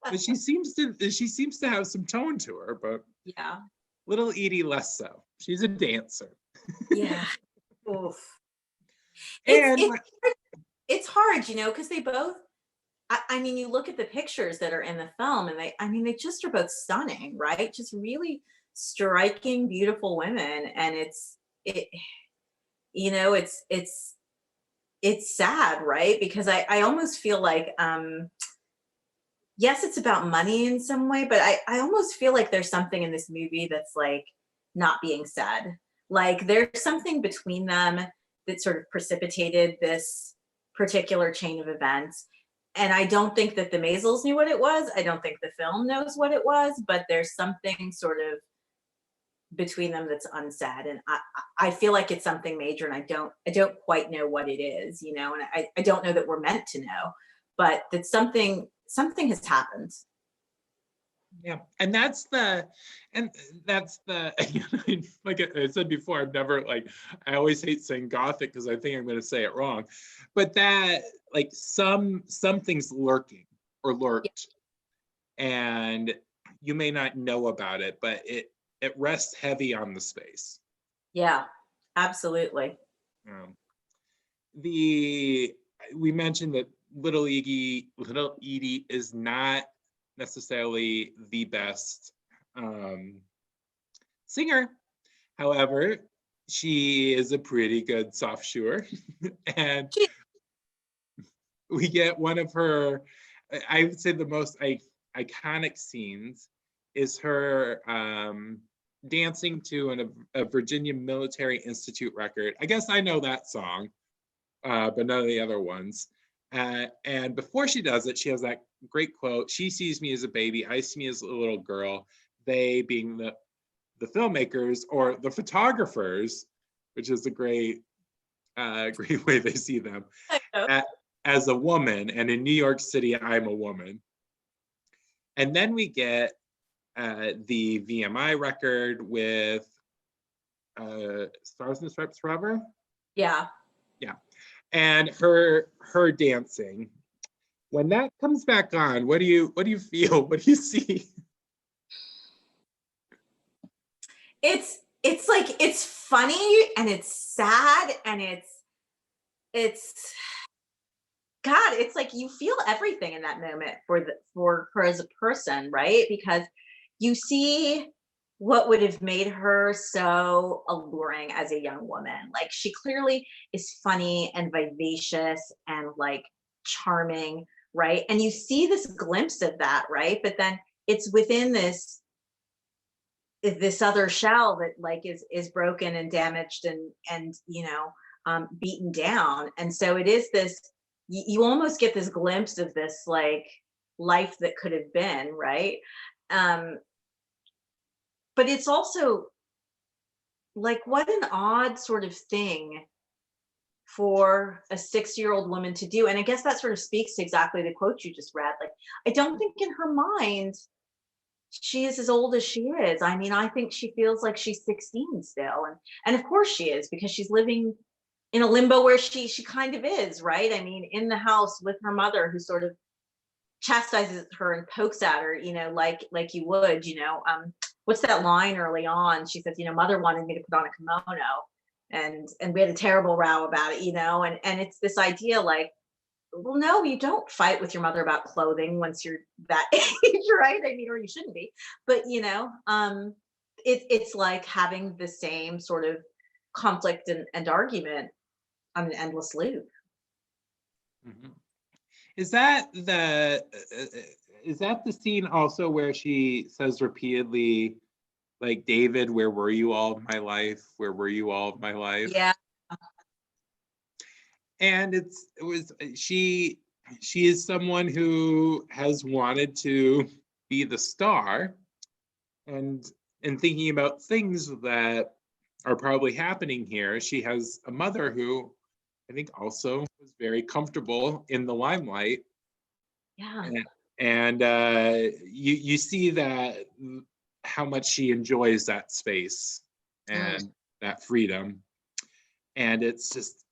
But she seems to have some tone to her, but yeah, little Edie less so. She's a dancer. Yeah. Oof. And it's hard, you know, because they both, I mean, you look at the pictures that are in the film and they just are both stunning, right? Just really striking, beautiful women. And you know, it's sad, right? Because I almost feel like, yes, it's about money in some way, but I almost feel like there's something in this movie that's like not being said. Like there's something between them that sort of precipitated this particular chain of events. And I don't think that the Maisels knew what it was. I don't think the film knows what it was, but there's something sort of between them that's unsaid. And I feel like it's something major, and I don't quite know what it is, you know, and I don't know that we're meant to know, but that something has happened. Yeah, and that's the like I said before, I've never like I always hate saying gothic because I think I'm going to say it wrong, but that like something's lurking or lurked, and you may not know about it, but it rests heavy on the space. Yeah, absolutely. Um, we mentioned that Little Edie is not necessarily the best singer. However, she is a pretty good soft shoer. And we get one of her, I would say the most iconic scenes is her dancing to a Virginia Military Institute record. I guess I know that song, but none of the other ones. And before she does it, she has that great quote: "She sees me as a baby, I see me as a little girl." They being the filmmakers or the photographers, which is a great way they see them, as a woman. And in New York City, I'm a woman. And then we get the VMI record with Stars and Stripes Forever. Yeah. Yeah. And her dancing. When that comes back on, what do you feel? What do you see? It's like it's funny and it's sad and it's God, it's like you feel everything in that moment for her as a person, right? Because you see what would have made her so alluring as a young woman. Like she clearly is funny and vivacious and like charming, right? And you see this glimpse of that, right? But then it's within this other shell that like is broken and damaged and beaten down. And so it is this, you almost get this glimpse of this like life that could have been, right? um but it's also like what an odd sort of thing for a 6-year-old woman to do. And I guess that sort of speaks to exactly the quote you just read. Like I don't think in her mind she is as old as she is. I mean, I think she feels like she's 16 still. And of course she is, because she's living in a limbo where she kind of is, right? I mean, in the house with her mother, who sort of chastises her and pokes at her, like you would, what's that line early on? She says, mother wanted me to put on a kimono, and we had a terrible row about it, and it's this idea like, well, no, you don't fight with your mother about clothing once you're that age, right? I mean, or you shouldn't be. But it's like having the same sort of conflict and argument on an endless loop. Mm-hmm. Is that the scene also where she says repeatedly, like, David, where were you all of my life? Where were you all of my life? Yeah. And she is someone who has wanted to be the star, and thinking about things that are probably happening here. She has a mother who I think also was very comfortable in the limelight. Yeah. And you see that how much she enjoys that space and that freedom. And it's just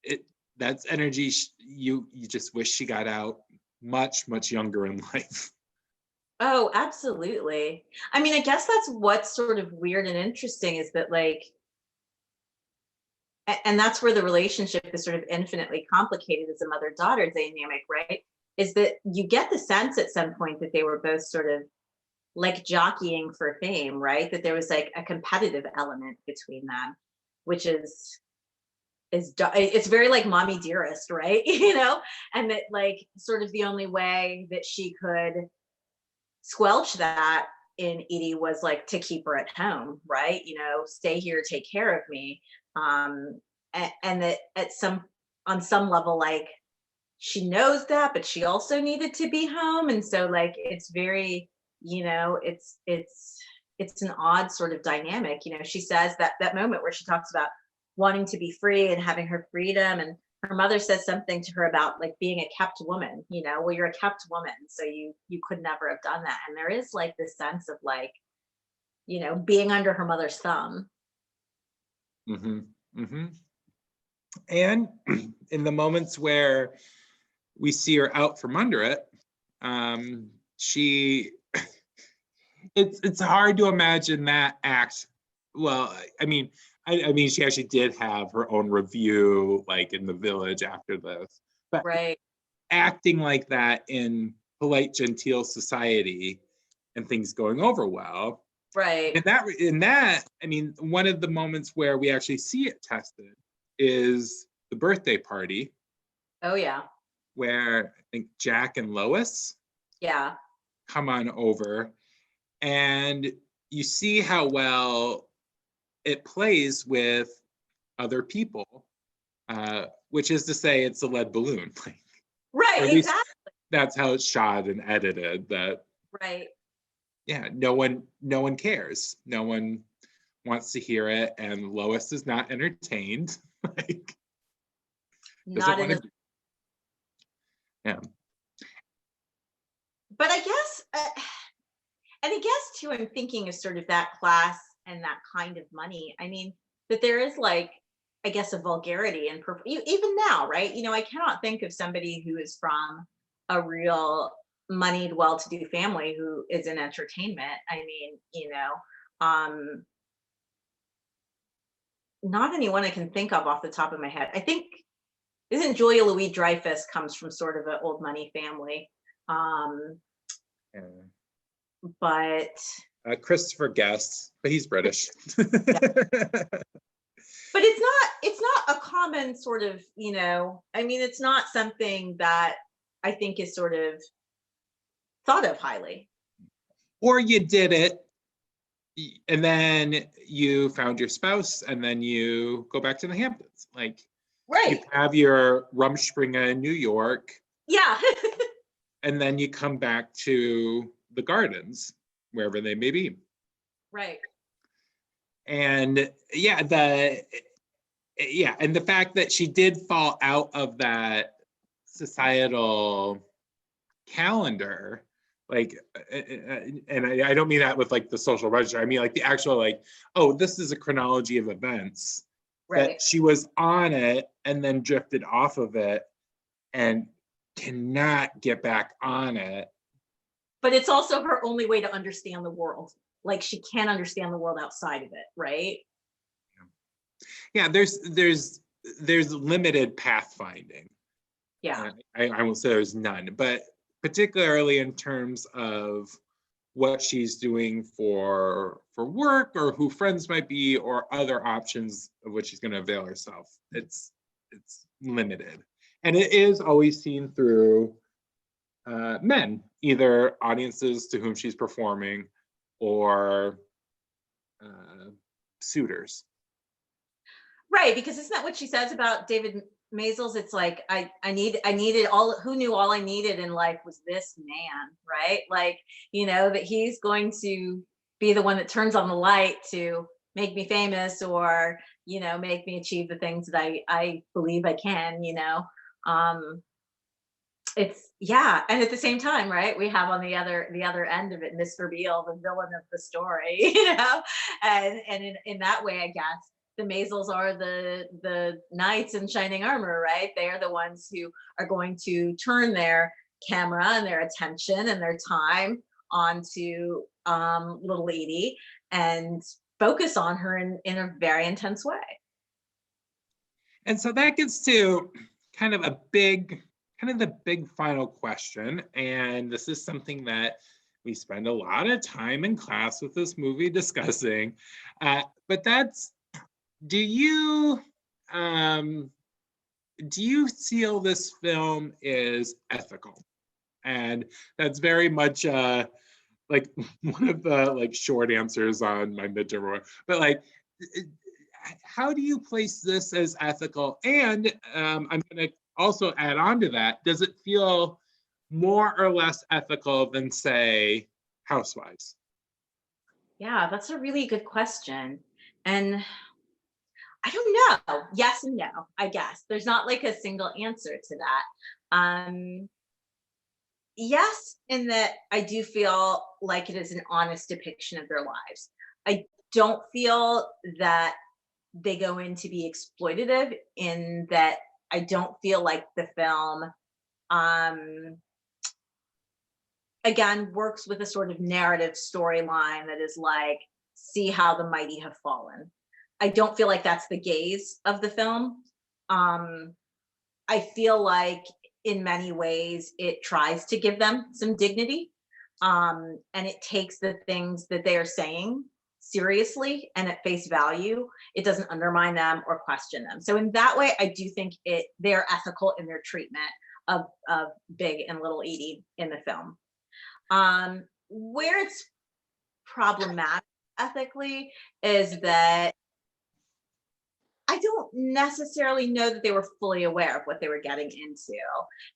that's energy you just wish she got out much younger in life. Oh, absolutely. I mean, I guess that's what's sort of weird and interesting, is that like, and that's where the relationship is sort of infinitely complicated as a mother-daughter dynamic, right? Is that you get the sense at some point that they were both sort of like jockeying for fame, right? That there was like a competitive element between them, which is it's very like mommy dearest, right? And that like sort of the only way that she could squelch that in Edie was like to keep her at home, right? You know, stay here, take care of me. And that at some on some level, like she knows that, but she also needed to be home. And so like it's very, you know, it's an odd sort of dynamic. You know, she says that moment where she talks about wanting to be free and having her freedom, and her mother says something to her about like being a kept woman, you know, well, you're a kept woman, so you could never have done that. And there is like this sense of like, you know, being under her mother's thumb. Mm-hmm. Mm-hmm. And in the moments where we see her out from under it, she it's hard to imagine that act. Well, I mean, I mean, she actually did have her own review, like in the village after this, but Right. acting like that in polite, genteel society and things going over well. Right. In that, I mean, one of the moments where we actually see it tested is the birthday party, Oh yeah. where I think Jack and Lois Yeah. come on over, and you see how well it plays with other people, which is to say, it's a lead balloon. Right. Or at least Exactly. that's how it's shot and edited. That Right. yeah, no one cares. No one wants to hear it, and Lois is not entertained. Like doesn't Not in want the to. Yeah. but I guess and I guess too, I'm thinking of sort of that class and that kind of money. I mean, that there is like, I guess, a vulgarity and even now, right? You know, I cannot think of somebody who is from a real moneyed, well-to-do family who is in entertainment. I mean, you know, not anyone I can think of off the top of my head. I think isn't Julia Louis Dreyfus comes from sort of an old money family. Um, Yeah. but Christopher Guest, but he's British. but it's not a common sort of, you know, I mean, it's not something that I think is sort of thought of highly. Or you did it, and then you found your spouse, and then you go back to the Hamptons. Like you Right. have your Rumspringa in New York, Yeah. and then you come back to the gardens, wherever they may be. Right. And and the fact that she did fall out of that societal calendar, like, and I don't mean that with like the social register. I mean like the actual like, oh, this is a chronology of events. Right. That she was on it and then drifted off of it and cannot get back on it. But it's also her only way to understand the world. Like she can't understand the world outside of it, right? Yeah, there's limited pathfinding. Yeah. I won't say there's none, but particularly in terms of what she's doing for work, or who friends might be, or other options of which she's going to avail herself. It's limited, and it is always seen through men, either audiences to whom she's performing, or suitors. Right, because isn't that what she says about David Maisels? It's like I needed all, who knew all I needed in life was this man, right? Like, you know, that he's going to be the one that turns on the light to make me famous, or, you know, make me achieve the things that I believe I can, you know. Um it's, yeah, and at the same time, right, we have on the other end of it Mr. Beale, the villain of the story, you know. And in that way, I guess the Maisels are the knights in shining armor, right? They are the ones who are going to turn their camera and their attention and their time onto little Edie and focus on her in a very intense way. And so that gets to kind of the big final question. And this is something that we spend a lot of time in class with this movie discussing. But that's, do you feel this film is ethical? And that's very much like one of the like short answers on my midterm, but like, how do you place this as ethical? And I'm going to also add on to that. Does it feel more or less ethical than, say, Housewives? Yeah, that's a really good question. And I don't know. Yes and no, I guess. There's not like a single answer to that. Yes, in that I do feel like it is an honest depiction of their lives. I don't feel that they go in to be exploitative, in that I don't feel like the film um again works with a sort of narrative storyline that is like, see how the mighty have fallen. I don't feel like that's the gaze of the film. um I feel like in many ways it tries to give them some dignity, and it takes the things that they are saying seriously and at face value. It doesn't undermine them or question them. So in that way, I do think they're ethical in their treatment of Big and Little Edie in the film. Where it's problematic ethically is that I don't necessarily know that they were fully aware of what they were getting into.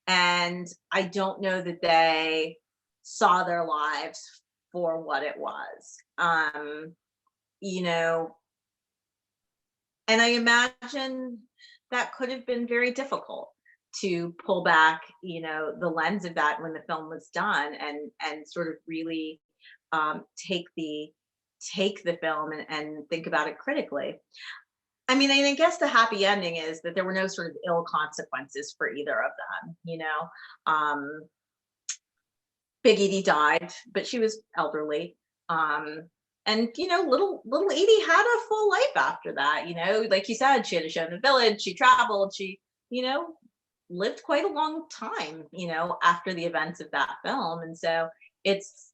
And I don't know that they saw their lives for what it was. You know, and I imagine that could have been very difficult to pull back, the lens of that when the film was done, and sort of really take the film and think about it critically. I mean, I guess the happy ending is that there were no sort of ill consequences for either of them. Big Edie died, but she was elderly. Um, and little Edie had a full life after that. Like you said, she had a show in the village. She traveled. She, you know, lived quite a long time. After the events of that film, and so it's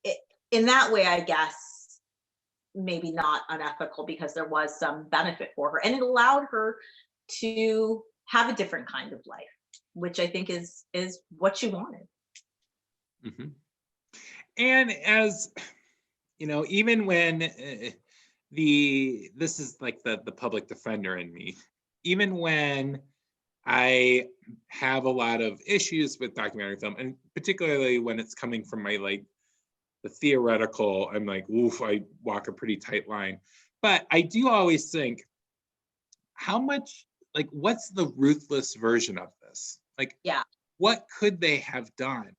it, in that way, I guess maybe not unethical, because there was some benefit for her and it allowed her to have a different kind of life, which I think is what she wanted. Mm-hmm. And as even when this is like the public defender in me, even when I have a lot of issues with documentary film, and particularly when it's coming from my the theoretical, I'm like, oof, I walk a pretty tight line. But I do always think, how much, what's the ruthless version of this? Yeah. What could they have done?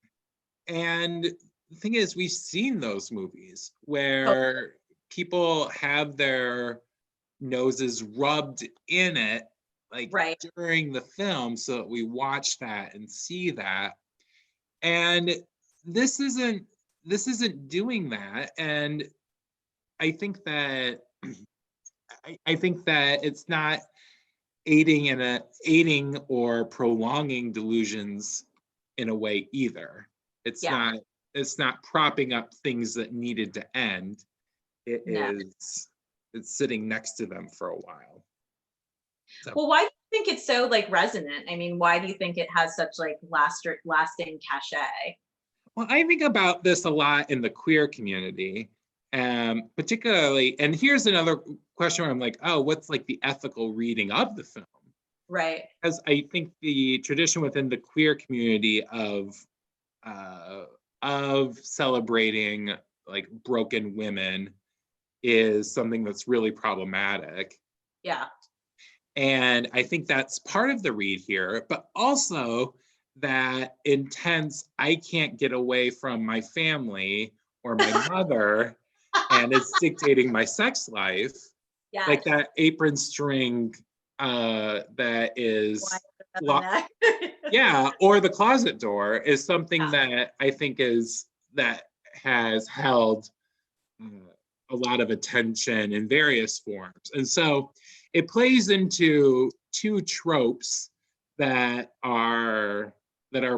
And the thing is, we've seen those movies where people have their noses rubbed in it, Right. during the film, so that we watch that and see that. And this isn't doing that. And I think that it's not aiding or prolonging delusions in a way either. It's Yeah. not propping up things that needed to end. No. It's sitting next to them for a while. So. Well, why do you think it's so resonant? I mean, why do you think it has such lasting cachet? Well, I think about this a lot in the queer community, particularly, and here's another question where I'm like, oh, what's the ethical reading of the film? Right. Because I think the tradition within the queer community of celebrating broken women is something that's really problematic. Yeah. And I think that's part of the read here, but also that intense, I can't get away from my family or my mother, and it's dictating my sex life. Yes. Like that apron string that is, yeah, or the closet door is something that I think that has held a lot of attention in various forms. And so it plays into two tropes that are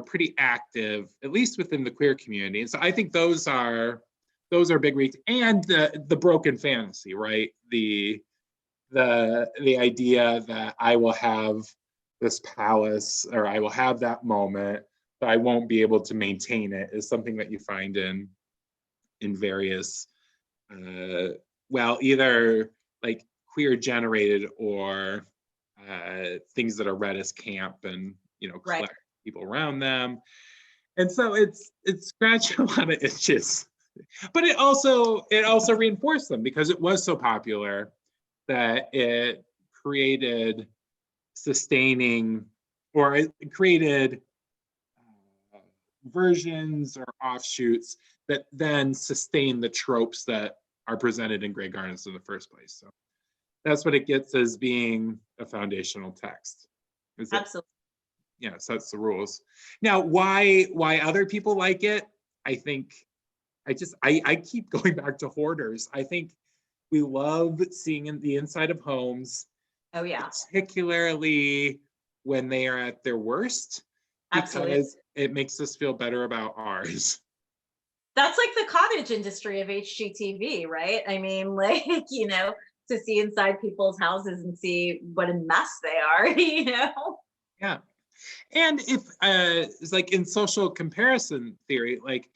pretty active, at least within the queer community. And so I think those are big reads. And the broken fantasy, right? The idea that I will have this palace, or I will have that moment, but I won't be able to maintain it, is something that you find in in various, well, either like queer generated or things that are read as camp and, you know, Right. collect people around them. And so it's scratching a lot of itches, but it also reinforced them because it was so popular that it created sustaining, or it created versions or offshoots that then sustain the tropes that are presented in Grey Gardens in the first place. So that's what it gets as being a foundational text. Is that, Absolutely. yeah, sets the rules. Now, why other people like it? I think I keep going back to hoarders. I think we love seeing in the inside of homes, Oh yeah. particularly when they are at their worst, Absolutely. because it makes us feel better about ours. That's like the cottage industry of HGTV, right? I mean, like, you know, to see inside people's houses and see what a mess they are, you know? Yeah. And if it's like in social comparison theory, like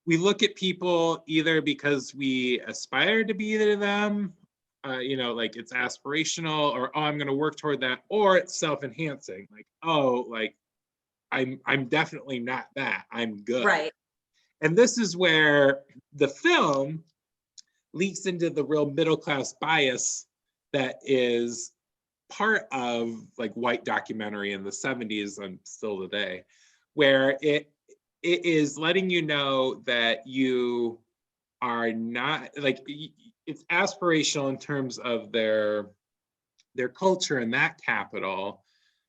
we look at people either because we aspire to be to them, you know, like it's aspirational, or oh, I'm going to work toward that, or it's self-enhancing, like oh, like I'm definitely not that, I'm good. Right. And this is where the film leaks into the real middle class bias that is part of like white documentary in the 70s and still today, where it is letting you know that you are not like, it's aspirational in terms of their culture and that capital,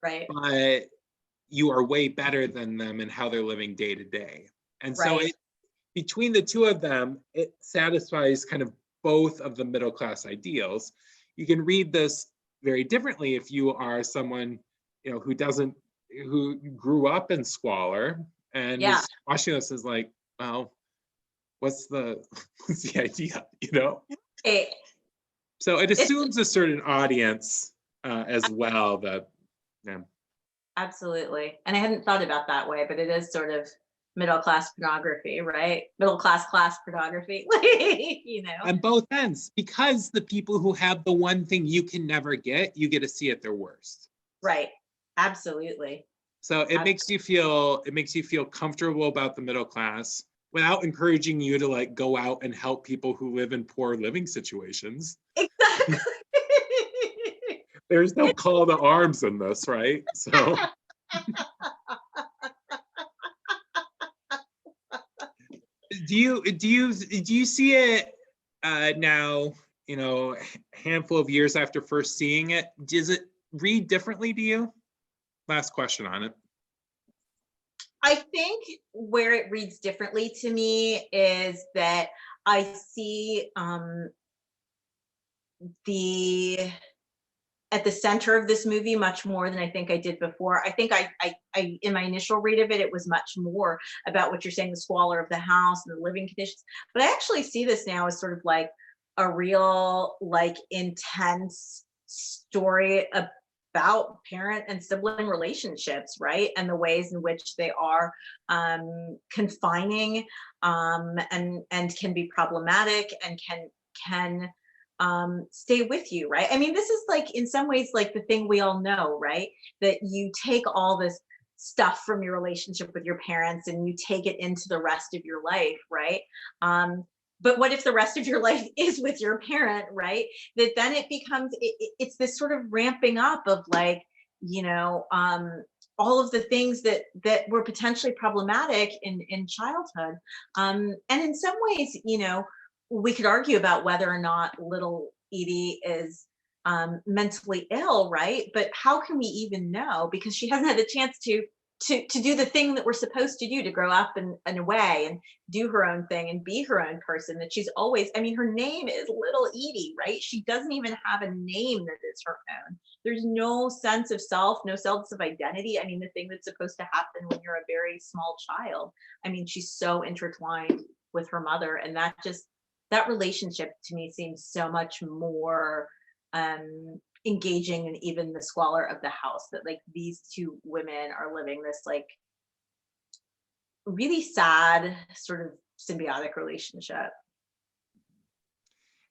Right. but you are way better than them in how they're living day to day. And so Right. it, between the two of them, it satisfies kind of both of the middle class ideals. You can read this very differently if you are someone, you know, who grew up in squalor and Yeah. is watching this is like, well, what's the what's the idea, you know? It, So it it's assumes a certain audience as well. That, yeah. absolutely. And I hadn't thought about that way, but it is sort of middle class pornography, right? Middle class pornography, you know? On both ends, because the people who have the one thing you can never get, you get to see at their worst. Right. Absolutely. So it makes you feel comfortable about the middle class without encouraging you to like go out and help people who live in poor living situations. Exactly. There's no call to arms in this, right? So do you see it now, you know, a handful of years after first seeing it? Does it read differently to you? Last question on it. I think where it reads differently to me is that I see the at the center of this movie much more than I think I did before. I think I in my initial read of it, it was much more about what you're saying, the squalor of the house and the living conditions. But I actually see this now as sort of like a real, like intense story about parent and sibling relationships, right? And the ways in which they are confining and can be problematic and can stay with you, right? I mean, this is like in some ways like the thing we all know, right? That you take all this stuff from your relationship with your parents and you take it into the rest of your life, right? But what if the rest of your life is with your parent, right? That then it becomes it's this sort of ramping up of like, you know, all of the things that were potentially problematic in childhood, and in some ways, you know, we could argue about whether or not little Edie is mentally ill, right? But how can we even know? Because she hasn't had the chance to do the thing that we're supposed to do, to grow up and away and do her own thing and be her own person. That she's always, I mean, her name is Little Edie, right? She doesn't even have a name that is her own. There's no sense of self, no sense of identity. I mean, the thing that's supposed to happen when you're a very small child. I mean, she's so intertwined with her mother, and that relationship to me seems so much more engaging and even the squalor of the house, that like these two women are living this like really sad sort of symbiotic relationship.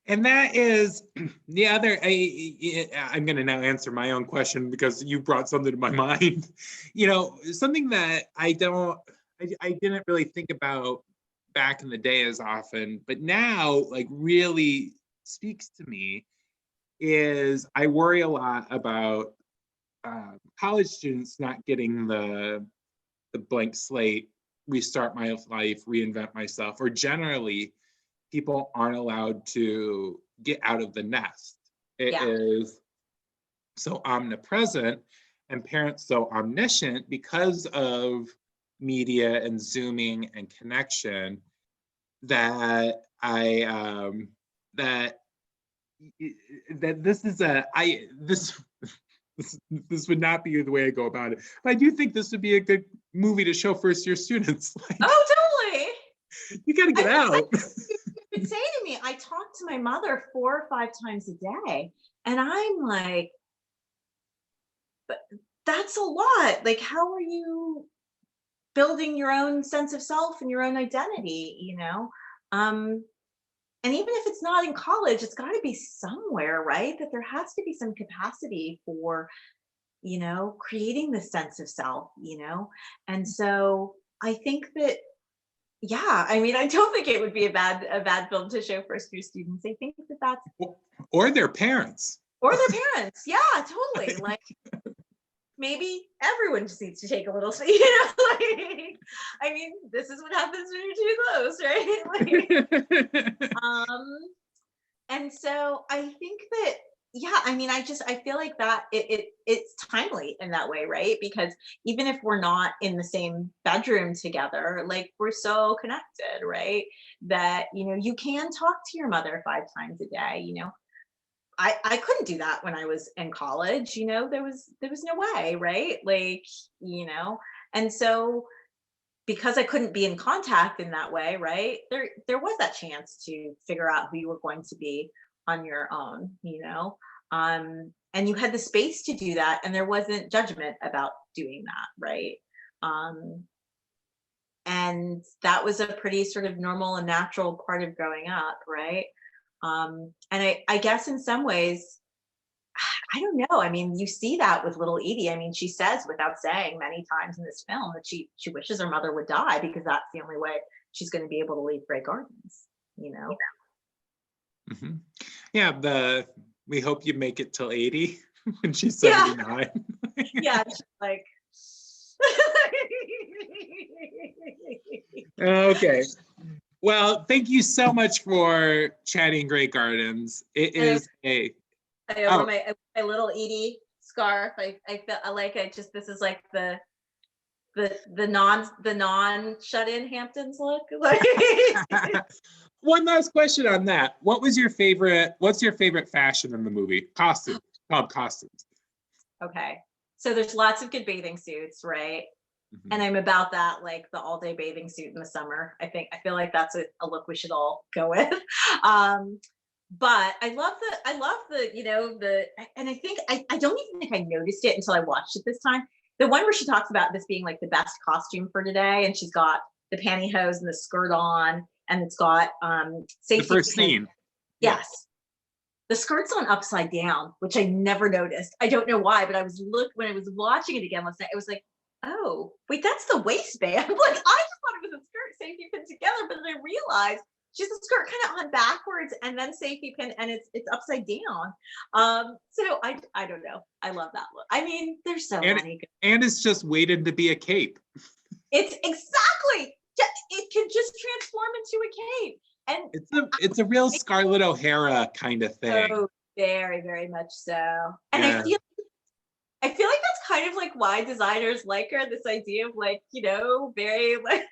And that is the other, I'm going to now answer my own question because you brought something to my mind. Something that I didn't really think about back in the day as often, but now like really speaks to me is I worry a lot about college students not getting the blank slate, restart my life, reinvent myself, or generally people aren't allowed to get out of the nest. It is so omnipresent and parents so omniscient because of media and Zooming and connection that that this is this would not be the way I go about it. But I do think this would be a good movie to show first year students. Like, oh, totally. You got to get out. You could say to me, I talk to my mother 4 or 5 times a day, and I'm like, but that's a lot. Like, how are you building your own sense of self and your own identity, and even if it's not in college, it's got to be somewhere, right? That there has to be some capacity for, creating the sense of self, and so I think that, I don't think it would be a bad film to show first year students. I think that that's or their parents. Or their parents. Yeah, totally. Like, maybe everyone just needs to take a little, this is what happens when you're too close, right? And so I think that, I feel like that it's timely in that way, right? Because even if we're not in the same bedroom together, like, we're so connected, right? That, you can talk to your mother 5 times a day, I couldn't do that when I was in college, there was no way, right? Like, and so because I couldn't be in contact in that way, right? There was that chance to figure out who you were going to be on your own, and you had the space to do that, and there wasn't judgment about doing that, right? And that was a pretty sort of normal and natural part of growing up, right? And I guess in some ways, I don't know. You see that with little Edie. She says, without saying, many times in this film that she wishes her mother would die because that's the only way she's going to be able to leave Grey Gardens, Mm-hmm. Yeah, we hope you make it till 80 when she's 79. Yeah, she's like. Okay. Well, thank you so much for chatting Grey Gardens. It is I wore my little Edie scarf. I felt like this is like the non shut-in Hamptons look. One last question on that. What's your favorite fashion in the movie? Costumes. Okay. So there's lots of good bathing suits, right? Mm-hmm. And I'm about that, like the all-day bathing suit in the summer. I feel like that's a look we should all go with. But I love the, and I think I don't even think I noticed it until I watched it this time. The one where she talks about this being like the best costume for today, and she's got the pantyhose and the skirt on, and it's got safety. The first scene. Yes. The skirt's on upside down, which I never noticed. I don't know why, but when I was watching it again last night, it was like, oh, wait, that's the waistband. Like, I just thought it was a skirt safety pin together, but then I realized she's the skirt kind of on backwards and then safety pin, and it's upside down. So I don't know. I love that look. There's so many. And it's just waited to be a cape. It's exactly. It can just transform into a cape. And it's a real Scarlett O'Hara kind of thing. Oh, very, very much so. And yeah. I feel like that's kind of like why designers like her, this idea of like, very like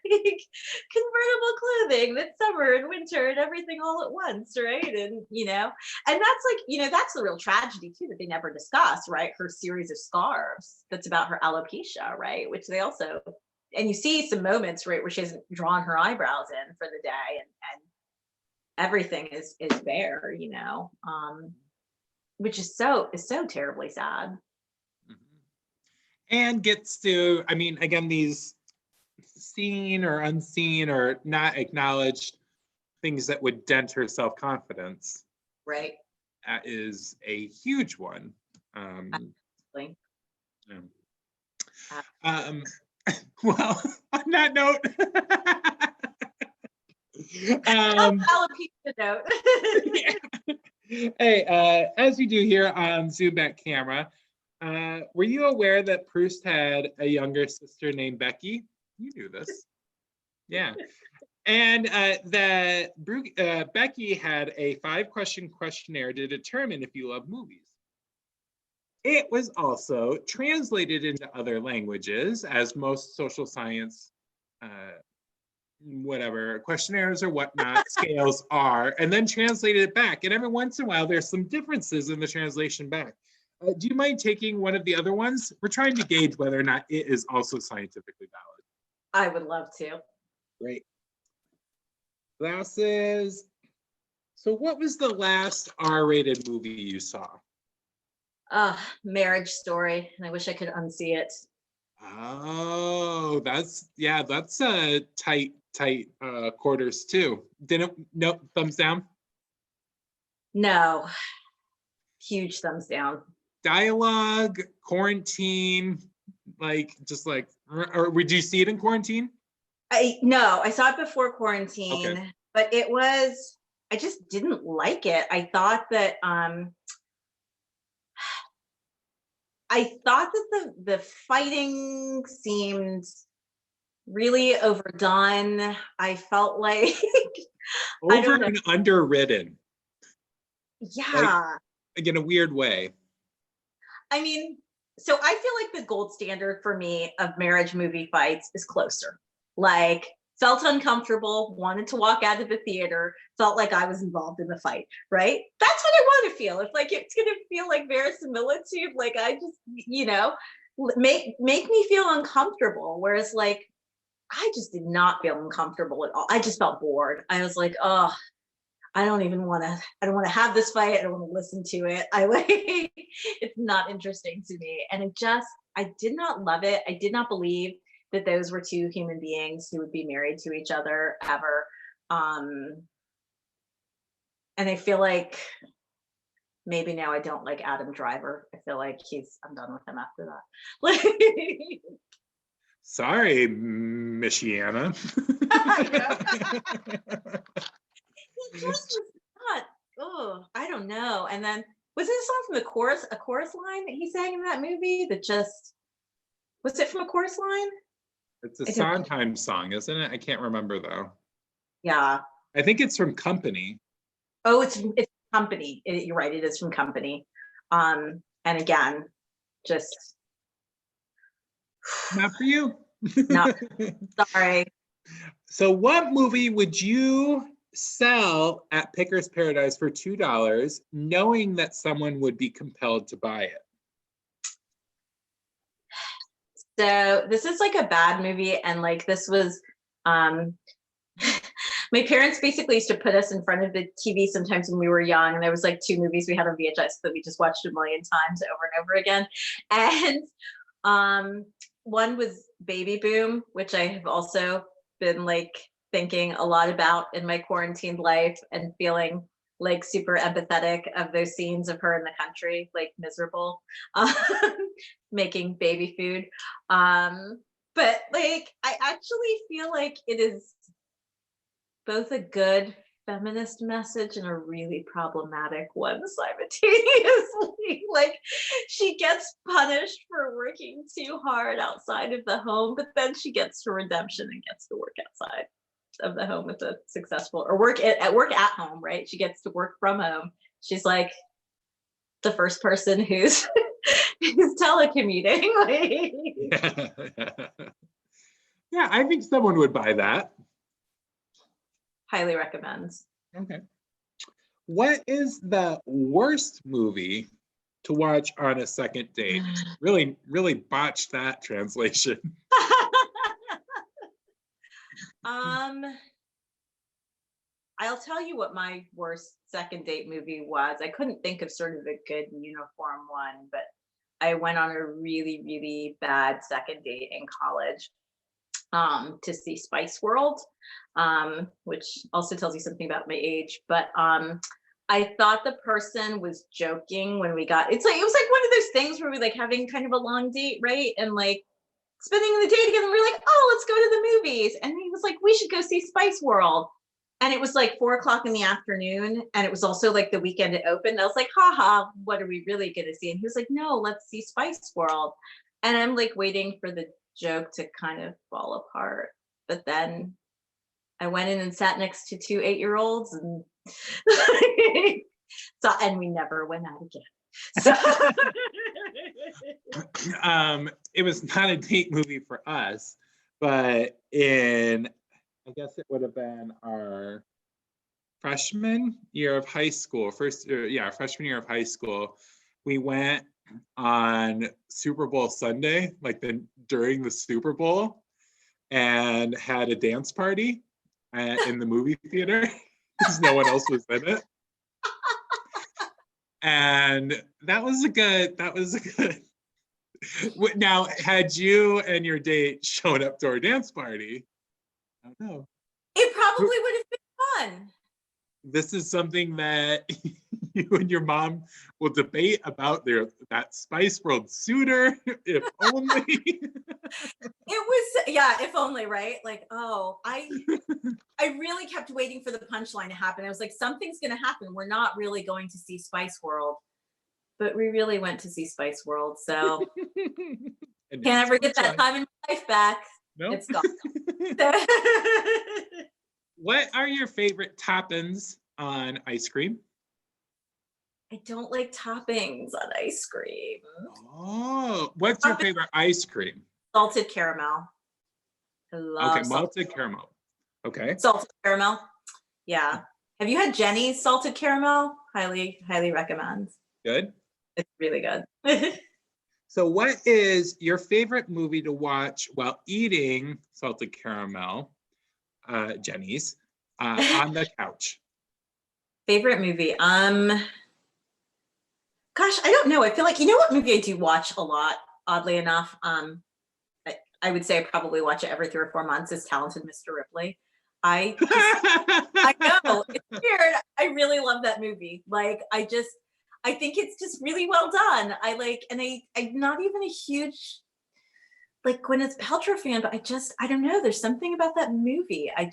convertible clothing that's summer and winter and everything all at once, right? And, and that's like, that's the real tragedy too, that they never discuss, right? Her series of scarves that's about her alopecia, right? Which they also, and you see some moments, right, where she hasn't drawn her eyebrows in for the day and everything is bare, which is so terribly sad. And gets to, again, these seen or unseen or not acknowledged things that would dent her self-confidence. Right. That is a huge one. Absolutely. Yeah. Well, on that note, Alopecia note. yeah. Hey, as you do here on Zoom back camera, were you aware that Proust had a younger sister named Becky? You knew this. Yeah. And that Becky had a 5-question questionnaire to determine if you love movies. It was also translated into other languages, as most social science, whatever, questionnaires or whatnot, scales are, and then translated it back. And every once in a while, there's some differences in the translation back. Do you mind taking one of the other ones? We're trying to gauge whether or not it is also scientifically valid. I would love to. Great. Glasses. So what was the last R-rated movie you saw? Marriage Story, and I wish I could unsee it. Oh, that's tight quarters too. No, thumbs down? No. Huge thumbs down. Dialogue, quarantine, or would you see it in quarantine? No, I saw it before quarantine, Okay. but I just didn't like it. I thought that the fighting seemed really overdone. I felt like I Over don't know. and underwritten, Yeah. like in a weird way. I mean, so I feel like the gold standard for me of marriage movie fights is Closer. Like, felt uncomfortable, wanted to walk out of the theater, felt like I was involved in the fight, right? That's what I want to feel. If like it's gonna feel like verisimilitude, like I just, make me feel uncomfortable. Whereas like I just did not feel uncomfortable at all. I just felt bored. I was like, oh, I don't want to have this fight. I don't want to listen to it. It's not interesting to me. And I did not love it. I did not believe that those were two human beings who would be married to each other ever. And I feel like maybe now I don't like Adam Driver. I feel like I'm done with him after that. Sorry, Michiana. He just was not. Oh, I don't know. And then was it a song from a chorus line that he sang in that movie that just was it from a chorus line? It's a Sondheim song, isn't it? I can't remember though. Yeah. I think it's from Company. Oh, it's Company. You're right. It is from Company. And again, just not for you. not sorry. So, what movie would you sell at Picker's Paradise for $2, knowing that someone would be compelled to buy it? So this is like a bad movie, and like this was my parents basically used to put us in front of the TV sometimes when we were young, and there was like 2 movies we had on VHS that we just watched a million times over and over again. And one was Baby Boom, which I have also been like thinking a lot about in my quarantined life and feeling like super empathetic of those scenes of her in the country, like miserable, making baby food. But like, I actually feel like it is both a good feminist message and a really problematic one simultaneously. Like, she gets punished for working too hard outside of the home, but then she gets her redemption and gets to work outside of the home with a successful, or work at home, right? She gets to work from home. She's like the first person who's telecommuting. Yeah, I think someone would buy that. Highly recommends. Okay. What is the worst movie to watch on a second date? Really, really botched that translation. I'll tell you what my worst second date movie was. I couldn't think of sort of a good uniform one, but I went on a really, really bad second date in college. to see Spice World, which also tells you something about my age. But I thought the person was joking when we got, it's like, it was like one of those things where we like having kind of a long date, right? And like spending the day together, we were like, oh, let's go to the movies. And he was like, we should go see Spice World. And it was like 4 o'clock in the afternoon. And it was also like the weekend it opened. I was like, haha, what are we really going to see? And he was like, no, let's see Spice World. And I'm like waiting for the joke to kind of fall apart. But then I went in and sat next to 2 8-year-olds and so, and we never went out again. So it was not a date movie for us, but I guess it would have been our freshman year of high school, freshman year of high school. We went on Super Bowl Sunday, like during the Super Bowl, and had a dance party in the movie theater because no one else was in it. And that was a good. Now, had you and your date shown up to our dance party, I don't know. It probably would have been fun. This is something that you and your mom will debate about that Spice World suitor, if only. It was, yeah, if only, right? Like, oh, I really kept waiting for the punchline to happen. I was like, something's going to happen. We're not really going to see Spice World, but we really went to see Spice World. So can't ever get that time in life back. Nope. It's gone. What are your favorite toppings on ice cream? I don't like toppings on ice cream. Oh, what's your favorite ice cream? Salted caramel. I love malted caramel. Okay. Salted caramel. Yeah. Have you had Jenny's salted caramel? Highly, highly recommend. Good. It's really good. So what is your favorite movie to watch while eating salted caramel, Jenny's, on the couch? Favorite movie? Gosh, I don't know. I feel like, you know what movie I do watch a lot, oddly enough? I would say I probably watch it every 3 or 4 months, is Talented Mr. Ripley. I know, it's weird. I really love that movie. Like, I think it's just really well done. I'm not even a huge like Gwyneth Paltrow fan, but I don't know. There's something about that movie. I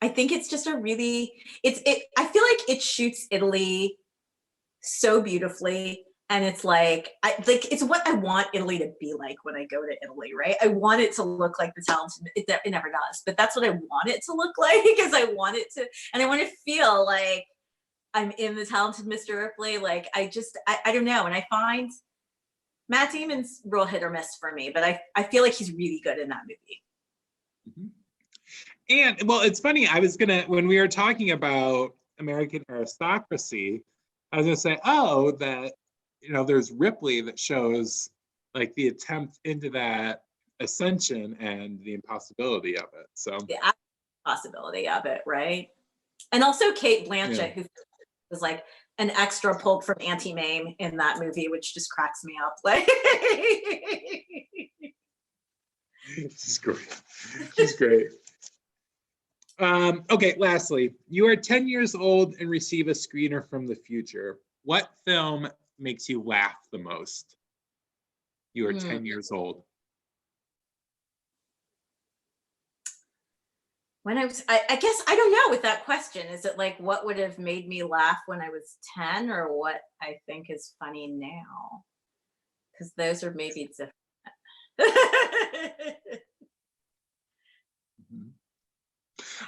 think it's just I feel like it shoots Italy so beautifully. And it's like, it's what I want Italy to be like when I go to Italy, right? I want it to look like the Talented, it never does, but that's what I want it to look like, because I want it to, and I want to feel like I'm in the Talented Mr. Ripley. Like, I don't know. And I find Matt Damon's real hit or miss for me, but I feel like he's really good in that movie. Mm-hmm. And well, it's funny, when we were talking about American Aristocracy, I was gonna say, that, there's Ripley that shows like the attempt into that ascension and the impossibility of it. So the possibility of it, right? And also Kate Blanchett, who was like an extra pulled from Auntie Mame in that movie, which just cracks me up. Like, she's great. She's great. Okay, lastly, you are 10 years old and receive a screener from the future. What film makes you laugh the most? You are 10 years old. When I guess, I don't know with that question. Is it like what would have made me laugh when I was 10, or what I think is funny now? Because those are maybe different.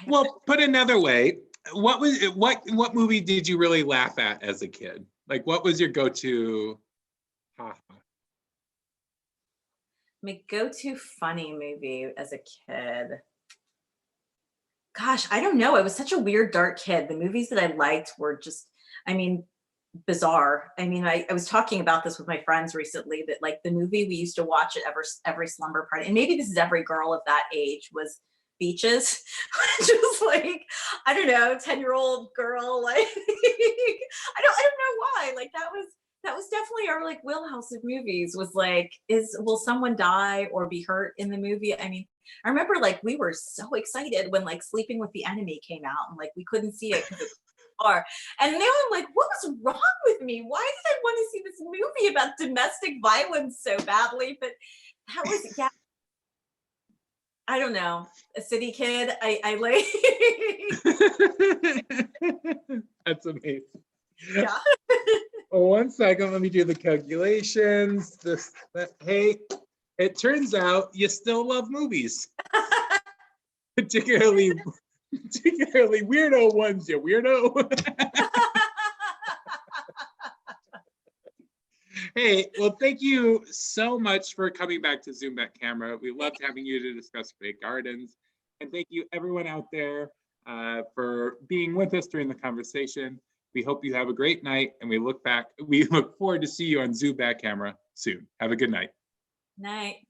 Well, put another way, what movie did you really laugh at as a kid? Like, what was your go-to? My go-to funny movie as a kid. Gosh, I don't know. I was such a weird, dark kid. The movies that I liked were just, bizarre. I was talking about this with my friends recently, that like the movie we used to watch at every slumber party, and maybe this is every girl of that age, was Beaches, which was like, I don't know, 10-year-old girl, like, I don't know why. Like, that was definitely our like wheelhouse of movies, was like, will someone die or be hurt in the movie? I mean, I remember like we were so excited when like Sleeping with the Enemy came out, and like we couldn't see it because it was far. And now I'm like, what was wrong with me? Why did I want to see this movie about domestic violence so badly? But that was, yeah, I don't know, a city kid. I like That's amazing. yeah. Well, 1 second, let me do the calculations. Hey, it turns out you still love movies, particularly weirdo ones, you weirdo. Hey, well, thank you so much for coming back to Zoom Back Camera. We loved having you to discuss fake gardens. And thank you everyone out there for being with us during the conversation. We hope you have a great night, and we look forward to see you on Zoom Back Camera soon. Have a good night. Night.